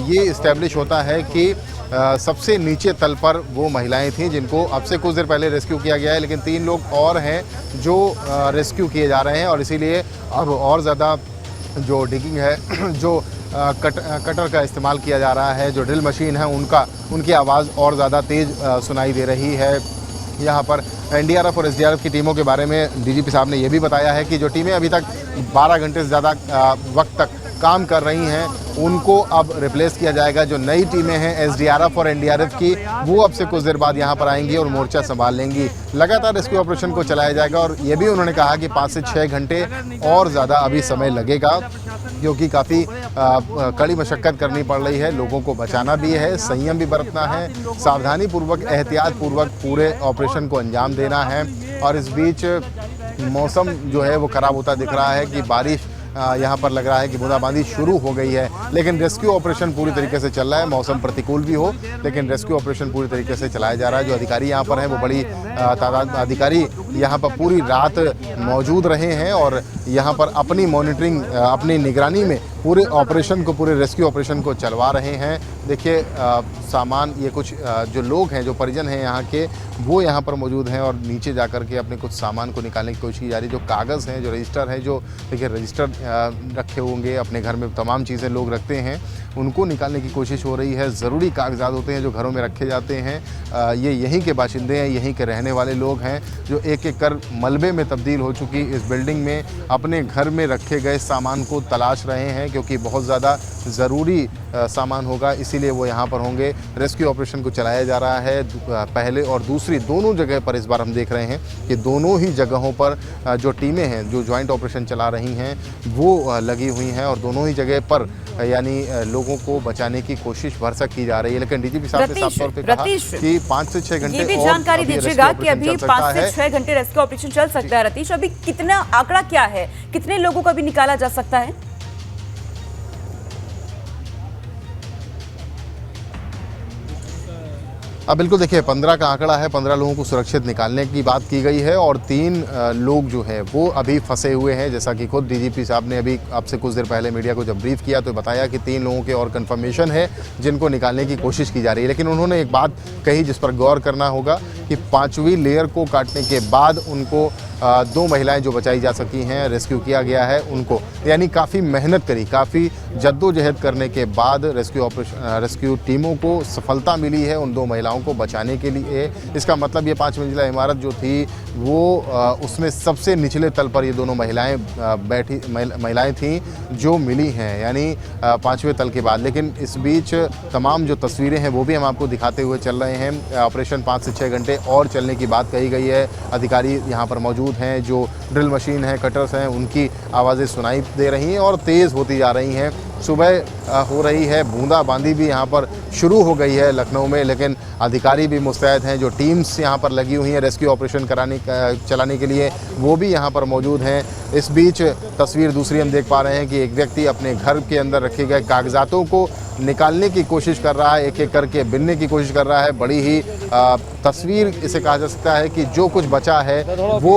[SPEAKER 2] ये इस्टेब्लिश होता है कि सबसे नीचे तल पर वो महिलाएं थीं जिनको अब से कुछ देर पहले रेस्क्यू किया गया है, लेकिन 3 लोग और हैं जो रेस्क्यू किए जा रहे हैं और इसीलिए अब और ज़्यादा जो डिगिंग है जो कटर का इस्तेमाल किया जा रहा है, जो ड्रिल मशीन है उनकी आवाज़ और ज़्यादा तेज़ सुनाई दे रही है। यहाँ पर एनडीआरएफ और एसडीआरएफ की टीमों के बारे में डीजीपी साहब ने ये भी बताया है कि जो टीमें अभी तक 12 घंटे से ज़्यादा वक्त तक काम कर रही हैं उनको अब रिप्लेस किया जाएगा। जो नई टीमें हैं एसडीआरएफ और एनडीआरएफ की, वो अब से कुछ देर बाद यहाँ पर आएंगी और मोर्चा संभाल लेंगी। लगातार रेस्क्यू ऑपरेशन को चलाया जाएगा और ये भी उन्होंने कहा कि 5 से 6 घंटे और ज़्यादा अभी समय लगेगा, क्योंकि काफ़ी कड़ी मशक्क़त करनी पड़ रही है। लोगों को बचाना भी है, संयम भी बरतना है, सावधानी पूर्वक एहतियात पूर्वक पूरे ऑपरेशन को अंजाम देना है। और इस बीच मौसम जो है वो ख़राब होता दिख रहा है कि बारिश यहाँ पर लग रहा है कि बूंदाबांदी शुरू हो गई है, लेकिन रेस्क्यू ऑपरेशन पूरी तरीके से चल रहा है। मौसम प्रतिकूल भी हो लेकिन रेस्क्यू ऑपरेशन पूरी तरीके से चलाया जा रहा है। जो अधिकारी यहाँ पर हैं वो बड़ी तादाद अधिकारी यहाँ पर पूरी रात मौजूद रहे हैं और यहाँ पर अपनी मॉनिटरिंग, अपनी निगरानी में पूरे ऑपरेशन को, पूरे रेस्क्यू ऑपरेशन को चलवा रहे हैं। देखिए सामान, ये कुछ जो लोग हैं, जो परिजन हैं यहाँ के, वो यहाँ पर मौजूद हैं और नीचे जाकर के अपने कुछ सामान को निकालने की कोशिश की जा रही है। जो कागज़ हैं, जो रजिस्टर हैं, जो देखिए रजिस्टर रखे होंगे अपने घर में, तमाम चीज़ें लोग रखते हैं, उनको निकालने की कोशिश हो रही है। ज़रूरी कागजात होते हैं जो घरों में रखे जाते हैं। ये यहीं के बाशिंदे हैं, यहीं के रहने वाले लोग हैं जो एक एक कर मलबे में तब्दील हो चुकी इस बिल्डिंग में अपने घर में रखे गए सामान को तलाश रहे हैं, क्योंकि बहुत ज़्यादा ज़रूरी सामान होगा, इसीलिए वो यहाँ पर होंगे। रेस्क्यू ऑपरेशन को चलाया जा रहा है। पहले और दूसरी दोनों जगह पर इस बार हम देख रहे हैं कि दोनों ही जगहों पर जो टीमें हैं जो जॉइंट ऑपरेशन चला रही हैं वो लगी हुई हैं और दोनों ही जगह पर यानी लोगों को बचाने की कोशिश भरसक की जा रही है। लेकिन डीजीपी साहब ने साफ तौर पे कहा कि 5 से 6 घंटे
[SPEAKER 4] ये भी जानकारी दीजिएगा कि अभी 5 से 6 घंटे रेस्क्यू ऑपरेशन चल सकता है। रतीश, अभी कितना आंकड़ा क्या है, कितने लोगों को अभी निकाला जा सकता है?
[SPEAKER 2] अब बिल्कुल देखिए 15 का आंकड़ा है, 15 लोगों को सुरक्षित निकालने की बात की गई है और 3 लोग जो हैं वो अभी फंसे हुए हैं। जैसा कि खुद डीजीपी साहब ने अभी आपसे कुछ देर पहले मीडिया को जब ब्रीफ किया तो बताया कि 3 लोगों के और कंफर्मेशन है जिनको निकालने की कोशिश की जा रही है। लेकिन उन्होंने एक बात कही जिस पर गौर करना होगा कि 5वीं लेयर को काटने के बाद उनको 2 महिलाएं जो बचाई जा सकी हैं, रेस्क्यू किया गया है उनको, यानी काफ़ी मेहनत करी, काफ़ी जद्दोजहद करने के बाद रेस्क्यू टीमों को सफलता मिली है उन 2 महिलाओं को बचाने के लिए। इसका मतलब ये 5 मंजिला इमारत जो थी वो उसमें सबसे निचले तल पर ये दोनों महिलाएं थीं जो मिली हैं, यानी 5वें तल के बाद। लेकिन इस बीच तमाम जो तस्वीरें हैं वो भी हम आपको दिखाते हुए चल रहे हैं। ऑपरेशन 5 से 6 घंटे और चलने की बात कही गई है। अधिकारी यहाँ पर मौजूद हैं, जो ड्रिल मशीन है, कटर्स हैं, उनकी आवाज़ें सुनाई दे रही हैं और तेज़ होती जा रही हैं। सुबह हो रही है, बूंदाबांदी भी यहाँ पर शुरू हो गई है लखनऊ में, लेकिन अधिकारी भी मुस्तैद हैं। जो टीम्स यहाँ पर लगी हुई हैं रेस्क्यू ऑपरेशन चलाने के लिए, वो भी यहाँ पर मौजूद हैं। इस बीच तस्वीर दूसरी हम देख पा रहे हैं कि एक व्यक्ति अपने घर के अंदर रखे गए कागजातों को निकालने की कोशिश कर रहा है, एक एक करके बिनने की कोशिश कर रहा है। बड़ी ही तस्वीर इसे कहा जा सकता है कि जो कुछ बचा है वो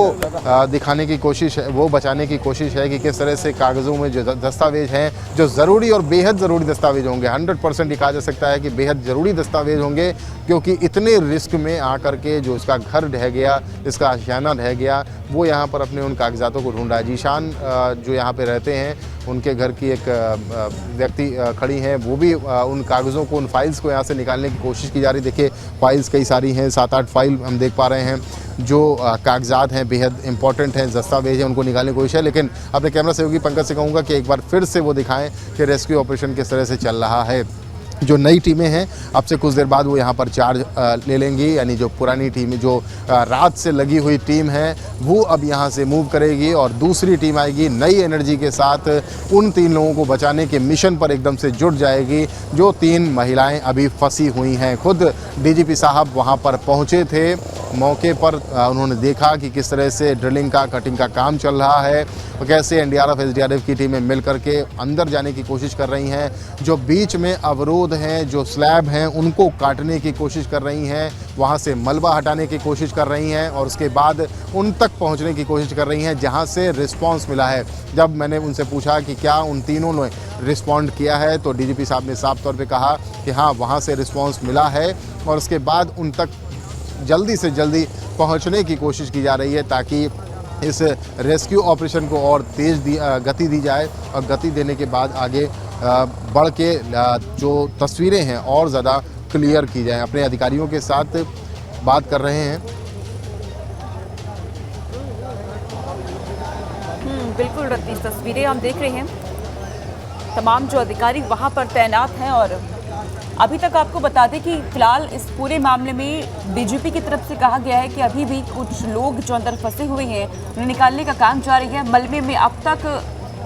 [SPEAKER 2] दिखाने की कोशिश है, वो बचाने की कोशिश है कि किस तरह से कागज़ों में जो दस्तावेज हैं, जो ज़रूरी और बेहद ज़रूरी दस्तावेज होंगे, 100% ये कहा जा सकता है कि बेहद ज़रूरी दस्तावेज होंगे, क्योंकि इतने रिस्क में आकर के जो इसका घर ढह गया, इसका आशियाना ढह गया, वो यहाँ पर अपने उन कागजातों को ढूंढ रहा है। जीशान जो यहाँ पे रहते हैं, उनके घर की एक व्यक्ति खड़ी हैं, वो भी उन कागज़ों को, उन फाइल्स को यहाँ से निकालने की कोशिश की जा रही है। देखिए फाइल्स कई सारी हैं, 7-8 फाइल हम देख पा रहे हैं जो कागजात हैं, बेहद इंपॉर्टेंट हैं, दस्तावेज हैं, उनको निकालने की कोशिश है। लेकिन अपने कैमरा सहयोगी पंकज से कहूँगा कि एक बार फिर से वो दिखाएं कि रेस्क्यू ऑपरेशन किस तरह से चल रहा है। जो नई टीमें हैं अब से कुछ देर बाद वो यहाँ पर चार्ज ले लेंगी, यानी जो पुरानी टीम जो रात से लगी हुई टीम है वो अब यहाँ से मूव करेगी और दूसरी टीम आएगी नई एनर्जी के साथ, उन 3 लोगों को बचाने के मिशन पर एकदम से जुट जाएगी जो 3 महिलाएं अभी फंसी हुई हैं। खुद डीजीपी साहब वहाँ पर पहुँचे थे, मौके पर उन्होंने देखा कि किस तरह से ड्रिलिंग का कटिंग का काम चल रहा है और कैसे एनडीआरएफ एसडीआरएफ की टीमें मिल करके अंदर जाने की कोशिश कर रही हैं, जो बीच में अवरोध हैं, जो स्लैब हैं उनको काटने की कोशिश कर रही हैं, वहाँ से मलबा हटाने की कोशिश कर रही हैं और उसके बाद उन तक पहुँचने की कोशिश कर रही हैं जहाँ से रिस्पॉन्स मिला है। जब मैंने उनसे पूछा कि क्या उन तीनों ने रिस्पॉन्ड किया है तो डीजीपी साहब ने साफ तौर पर कहा कि हाँ, वहाँ से रिस्पॉन्स मिला है और उसके बाद उन तक जल्दी से जल्दी पहुंचने की कोशिश की जा रही है ताकि इस रेस्क्यू ऑपरेशन को और तेज़ गति दी जाए और गति देने के बाद आगे बढ़ के जो तस्वीरें हैं और ज़्यादा क्लियर की जाए। अपने अधिकारियों के साथ बात कर रहे हैं।
[SPEAKER 4] बिल्कुल रत्तीश तस्वीरें हम देख रहे हैं, तमाम जो अधिकारी वहां पर तैनात हैं और अभी तक आपको बता दें कि फिलहाल इस पूरे मामले में डीजीपी की तरफ से कहा गया है कि अभी भी कुछ लोग जो अंदर फंसे हुए हैं उन्हें निकालने का काम जारी है। मलबे में अब तक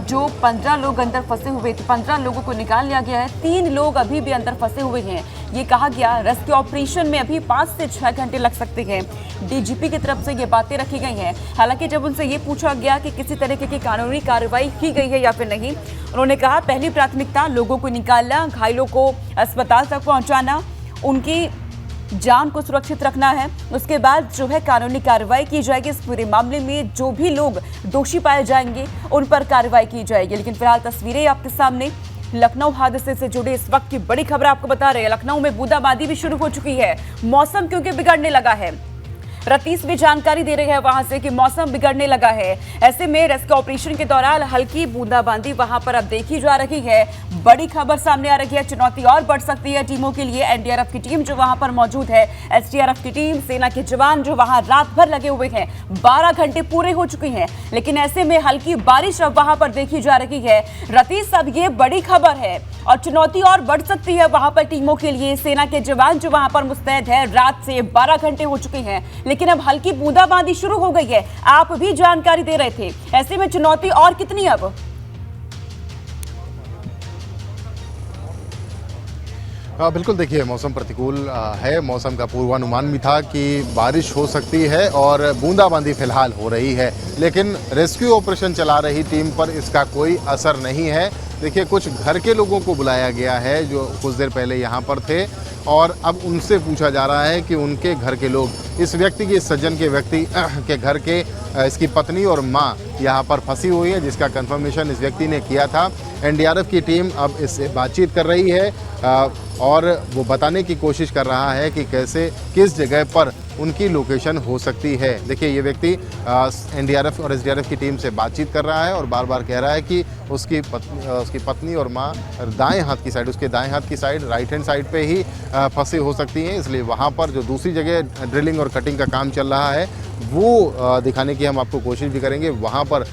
[SPEAKER 4] जो 15 लोग अंदर फंसे हुए थे, 15 लोगों को निकाल लिया गया है, 3 लोग अभी भी अंदर फंसे हुए हैं। ये कहा गया रेस्क्यू ऑपरेशन में अभी 5 से 6 घंटे लग सकते हैं। डीजीपी की तरफ से ये बातें रखी गई हैं। हालांकि जब उनसे ये पूछा गया कि किसी तरीके की कानूनी कार्रवाई की गई है या फिर नहीं, उन्होंने कहा पहली प्राथमिकता लोगों को निकालना, घायलों को अस्पताल तक पहुँचाना, उनकी जान को सुरक्षित रखना है। उसके बाद जो है कानूनी कार्रवाई की जाएगी। इस पूरे मामले में जो भी लोग दोषी पाए जाएंगे उन पर कार्रवाई की जाएगी। लेकिन फिलहाल तस्वीरें आपके सामने लखनऊ हादसे से जुड़ी इस वक्त की बड़ी खबर आपको बता रहे हैं। लखनऊ में बूंदाबांदी भी शुरू हो चुकी है, मौसम क्योंकि बिगड़ने लगा है। रतीश भी जानकारी दे रही है वहां से कि मौसम बिगड़ने लगा है। ऐसे में रेस्क्यू ऑपरेशन के दौरान हल्की बूंदाबांदी वहां पर अब देखी जा रही है। बड़ी खबर सामने आ रही है, चुनौती और बढ़ सकती है टीमों के लिए। एनडीआरएफ की टीम जो वहां पर मौजूद है, एसडीआरएफ की टीम, सेना के जवान जो वहां रात भर लगे हुए हैं, 12 घंटे पूरे हो चुके हैं, लेकिन ऐसे में हल्की बारिश अब वहां पर देखी जा रही है। रतीश, अब ये बड़ी खबर है और चुनौती और बढ़ सकती है वहां पर टीमों के लिए। सेना के जवान जो वहां पर मुस्तैद है, रात से 12 घंटे हो चुके हैं, लेकिन अब हल्की बूंदाबांदी शुरू हो गई है। आप भी जानकारी दे रहे थे, ऐसे में चुनौती और कितनी अब?
[SPEAKER 2] बिल्कुल, देखिए मौसम प्रतिकूल है। मौसम का पूर्वानुमान भी था कि बारिश हो सकती है और बूंदाबांदी फिलहाल हो रही है, लेकिन रेस्क्यू ऑपरेशन चला रही टीम पर इसका कोई असर नहीं है। देखिए, कुछ घर के लोगों को बुलाया गया है जो कुछ देर पहले यहाँ पर थे और अब उनसे पूछा जा रहा है कि उनके घर के लोग, इस व्यक्ति के, सज्जन के व्यक्ति के घर के, इसकी पत्नी और माँ यहाँ पर फंसी हुई है, जिसका कंफर्मेशन इस व्यक्ति ने किया था। एनडीआरएफ की टीम अब इससे बातचीत कर रही है और वो बताने की कोशिश कर रहा है कि कैसे, किस जगह पर उनकी लोकेशन हो सकती है। देखिए, ये व्यक्ति एनडीआरएफ और एसडीआरएफ की टीम से बातचीत कर रहा है और बार बार कह रहा है कि उसकी पत्नी और माँ दाएं हाथ की साइड, उसके दाएं हाथ की साइड, राइट हैंड साइड पे ही फंसी हो सकती हैं। इसलिए वहाँ पर जो दूसरी जगह ड्रिलिंग और कटिंग का काम चल रहा है वो दिखाने की हम आपको कोशिश भी करेंगे। वहाँ पर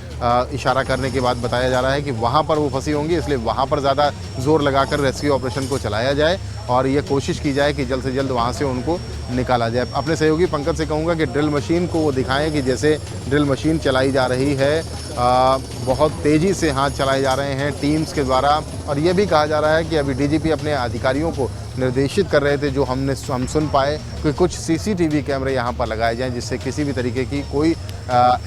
[SPEAKER 2] इशारा करने के बाद बताया जा रहा है कि वहाँ पर वो फंसी होंगी, इसलिए वहाँ पर ज़्यादा जोर लगाकर रेस्क्यू ऑपरेशन को चलाया जाए और ये कोशिश की जाए कि जल्द से जल्द वहाँ से उनको निकाला जाए। अपने सहयोगी पंकज से कहूँगा कि ड्रिल मशीन को वो दिखाएं कि जैसे ड्रिल मशीन चलाई जा रही है, बहुत तेज़ी से हाथ चलाए जा रहे हैं टीम्स के द्वारा। और ये भी कहा जा रहा है कि अभी डीजीपी अपने अधिकारियों को निर्देशित कर रहे थे, जो हम सुन पाए, कि कुछ सीसीटीवी कैमरे यहाँ पर लगाए जाएं जिससे किसी भी तरीके की कोई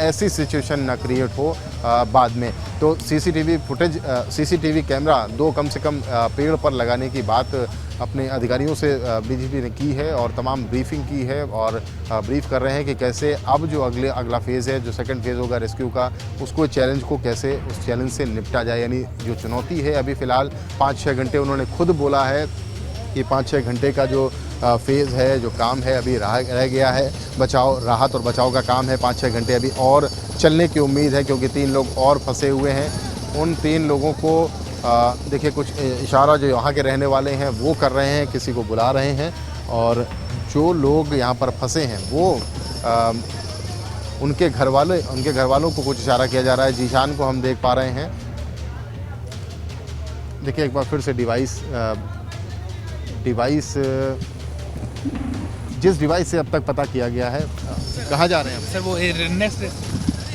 [SPEAKER 2] ऐसी सिचुएशन ना क्रिएट हो बाद में। तो सीसीटीवी फुटेज, सीसीटीवी कैमरा 2 कम से कम पेड़ पर लगाने की बात अपने अधिकारियों से डीजीपी ने की है और तमाम ब्रीफिंग की है और ब्रीफ कर रहे हैं कि कैसे अब जो अगला फेज़ है, जो सेकंड फेज़ होगा रेस्क्यू का, उसको चैलेंज को कैसे, उस चैलेंज से निपटा जाए। यानी जो चुनौती है अभी फ़िलहाल 5-6 घंटे, उन्होंने खुद बोला है कि 5-6 घंटे का जो फेज़ है, जो काम है, अभी रह गया है। राहत और बचाव का काम है, 5-6 घंटे अभी और चलने की उम्मीद है, क्योंकि 3 लोग और फंसे हुए हैं। उन 3 लोगों को देखिए, कुछ इशारा जो यहाँ के रहने वाले हैं वो कर रहे हैं, किसी को बुला रहे हैं और जो लोग यहाँ पर फंसे हैं वो उनके घर वालों को कुछ इशारा किया जा रहा है। जीशान को हम देख पा रहे हैं। देखिए, एक बार फिर से डिवाइस डिवाइस, जिस डिवाइस से अब तक पता किया गया है। कहाँ जा रहे हैं
[SPEAKER 6] सर वो नेक्स्ट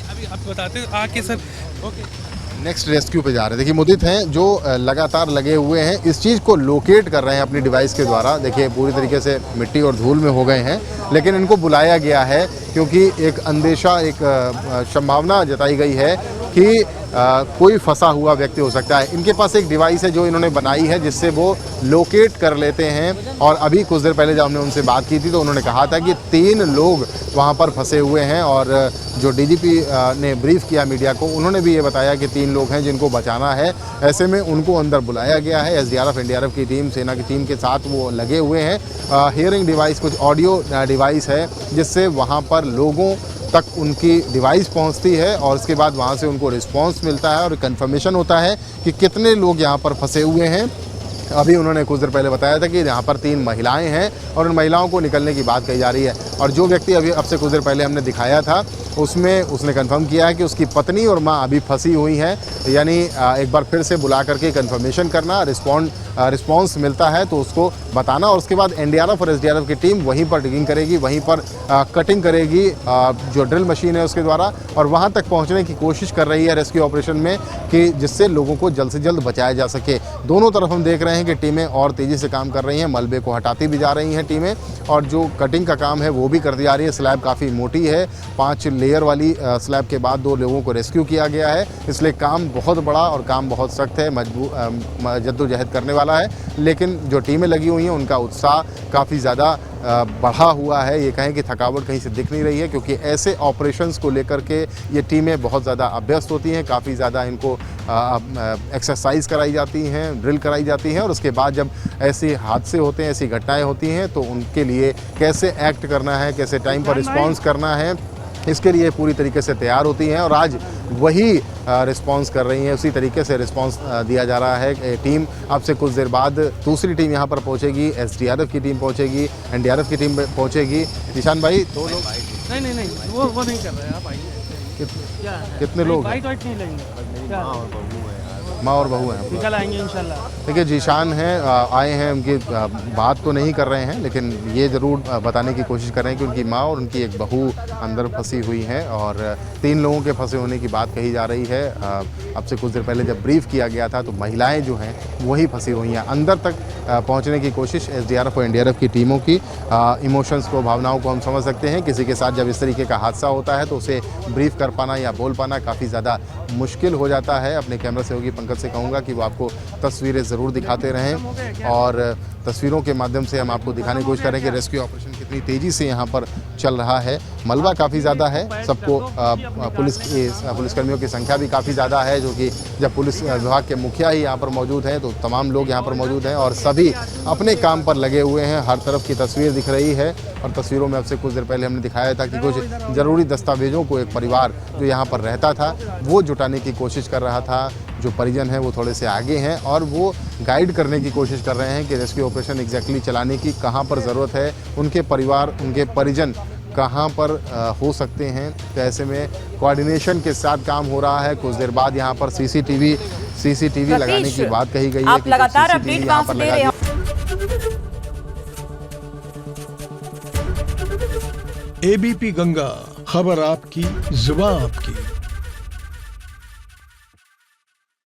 [SPEAKER 6] अभी आप बताते हो आके सर। ओके
[SPEAKER 2] नेक्स्ट रेस्क्यू पे जा रहे हैं। देखिए मुदित हैं जो लगातार लगे हुए हैं, इस चीज़ को लोकेट कर रहे हैं अपनी डिवाइस के द्वारा। देखिए पूरी तरीके से मिट्टी और धूल में हो गए हैं, लेकिन इनको बुलाया गया है क्योंकि एक अंदेशा, एक संभावना जताई गई है कि कोई फंसा हुआ व्यक्ति हो सकता है। इनके पास एक डिवाइस है जो इन्होंने बनाई है जिससे वो लोकेट कर लेते हैं। और अभी कुछ देर पहले जब हमने उनसे बात की थी तो उन्होंने कहा था कि 3 लोग वहाँ पर फंसे हुए हैं। और जो डीजीपी ने ब्रीफ किया मीडिया को, उन्होंने भी ये बताया कि 3 लोग हैं जिनको बचाना है। ऐसे में उनको अंदर बुलाया गया है। एसडीआरएफ, एनडीआरएफ की टीम, सेना की टीम के साथ वो लगे हुए हैं। हियरिंग डिवाइस, कुछ ऑडियो डिवाइस है जिससे वहाँ पर लोगों तक उनकी डिवाइस पहुंचती है और उसके बाद वहां से उनको रिस्पांस मिलता है और कंफर्मेशन होता है कि कितने लोग यहां पर फंसे हुए हैं। अभी उन्होंने कुछ देर पहले बताया था कि यहाँ पर 3 महिलाएं हैं और उन महिलाओं को निकलने की बात कही जा रही है। और जो व्यक्ति अभी अब से कुछ देर पहले हमने दिखाया था उसमें उसने कंफर्म किया है कि उसकी पत्नी और माँ अभी फंसी हुई हैं। यानी एक बार फिर से बुला करके कंफर्मेशन करना, रिस्पांस मिलता है तो उसको बताना और उसके बाद एनडीआरएफ और एसडीआरएफ की टीम वहीं पर डिगिंग करेगी, वहीं पर कटिंग करेगी जो ड्रिल मशीन है उसके द्वारा, और वहाँ तक पहुँचने की कोशिश कर रही है रेस्क्यू ऑपरेशन में कि जिससे लोगों को जल्द से जल्द बचाया जा सके। दोनों तरफ हम देख रहे हैं कि टीमें और तेज़ी से काम कर रही हैं, मलबे को हटाती भी जा रही हैं टीमें, और जो कटिंग का काम है वो भी कर दी जा रही है। स्लैब काफ़ी मोटी है, 5 लेयर वाली स्लैब के बाद 2 लोगों को रेस्क्यू किया गया है, इसलिए काम बहुत बड़ा और काम बहुत सख्त है, जद्दोजहद करने वाला है। लेकिन जो टीमें लगी हुई हैं उनका उत्साह काफ़ी ज़्यादा बढ़ा हुआ है। ये कहें कि थकावट कहीं से दिख नहीं रही है क्योंकि ऐसे ऑपरेशंस को लेकर के ये टीमें बहुत ज़्यादा अभ्यस्त होती हैं, काफ़ी ज़्यादा इनको एक्सरसाइज कराई जाती हैं, ड्रिल कराई जाती हैं, और उसके बाद जब ऐसे हादसे होते हैं, ऐसी घटनाएं होती हैं तो उनके लिए कैसे एक्ट करना है, कैसे टाइम पर रिस्पॉन्स करना है, इसके लिए पूरी तरीके से तैयार होती हैं। और आज वही रिस्पांस कर रही हैं, उसी तरीके से रिस्पांस दिया जा रहा है। टीम अब से कुछ देर बाद दूसरी टीम यहाँ पर पहुँचेगी, एसडीआरएफ की टीम पहुँचेगी, एनडीआरएफ की टीम पहुँचेगी। निशान भाई 2 लोग
[SPEAKER 11] नहीं वो नहीं कर रहे हैं। आप आइए।
[SPEAKER 2] कितने लोग?
[SPEAKER 11] वाइट नहीं लेंगे,
[SPEAKER 2] माँ और बहू हैं,
[SPEAKER 11] निकल आएंगे इंशाल्लाह।
[SPEAKER 2] देखिए जीशान हैं, आए हैं, उनकी बात तो नहीं कर रहे हैं लेकिन ये ज़रूर बताने की कोशिश कर रहे हैं कि उनकी माँ और उनकी एक बहू अंदर फंसी हुई हैं और 3 लोगों के फंसे होने की बात कही जा रही है। अब से कुछ देर पहले जब ब्रीफ किया गया था तो महिलाएं जो हैं वही फंसी हुई हैं। अंदर तक पहुंचने की कोशिश एसडीआरएफ और एनडीआरएफ की टीमों की, इमोशंस को, भावनाओं को हम समझ सकते हैं। किसी के साथ जब इस तरीके का हादसा होता है तो उसे ब्रीफ कर पाना या बोल पाना काफ़ी ज़्यादा मुश्किल हो जाता है। अपने कैमरा सहयोगी पंकज से कहूँगा कि वो आपको तस्वीरें ज़रूर दिखाते रहें और तस्वीरों के माध्यम से हम आपको दिखाने की कोशिश करें कि रेस्क्यू ऑपरेशन कितनी तेज़ी से यहाँ पर चल रहा है। मलबा काफ़ी ज़्यादा है, सबको पुलिसकर्मियों की संख्या भी काफ़ी ज़्यादा है, जो कि जब पुलिस विभाग के मुखिया ही यहाँ पर मौजूद हैं तो तमाम लोग यहाँ पर मौजूद हैं और सभी अपने काम पर लगे हुए हैं। हर तरफ की तस्वीर दिख रही है और तस्वीरों में अब से कुछ देर पहले हमने दिखाया था कि कुछ ज़रूरी दस्तावेज़ों को एक परिवार जो यहाँ पर रहता था वो जुटाने की कोशिश कर रहा था। जो परिजन हैं वो थोड़े से आगे हैं और वो गाइड करने की कोशिश कर रहे हैं कि रेस्क्यू ऑपरेशन एग्जैक्टली चलाने की कहाँ पर ज़रूरत है, उनके परिवार, उनके परिजन कहाँ पर हो सकते हैं। तो ऐसे में कोऑर्डिनेशन के साथ काम हो रहा है। कुछ देर बाद यहाँ पर सीसीटीवी लगाने की बात कही गई है।
[SPEAKER 4] आप लगातार अपडेट वहाँ से दे रहे हैं।
[SPEAKER 12] एबीपी गंगा, खबर आपकी, जुबान आपकी।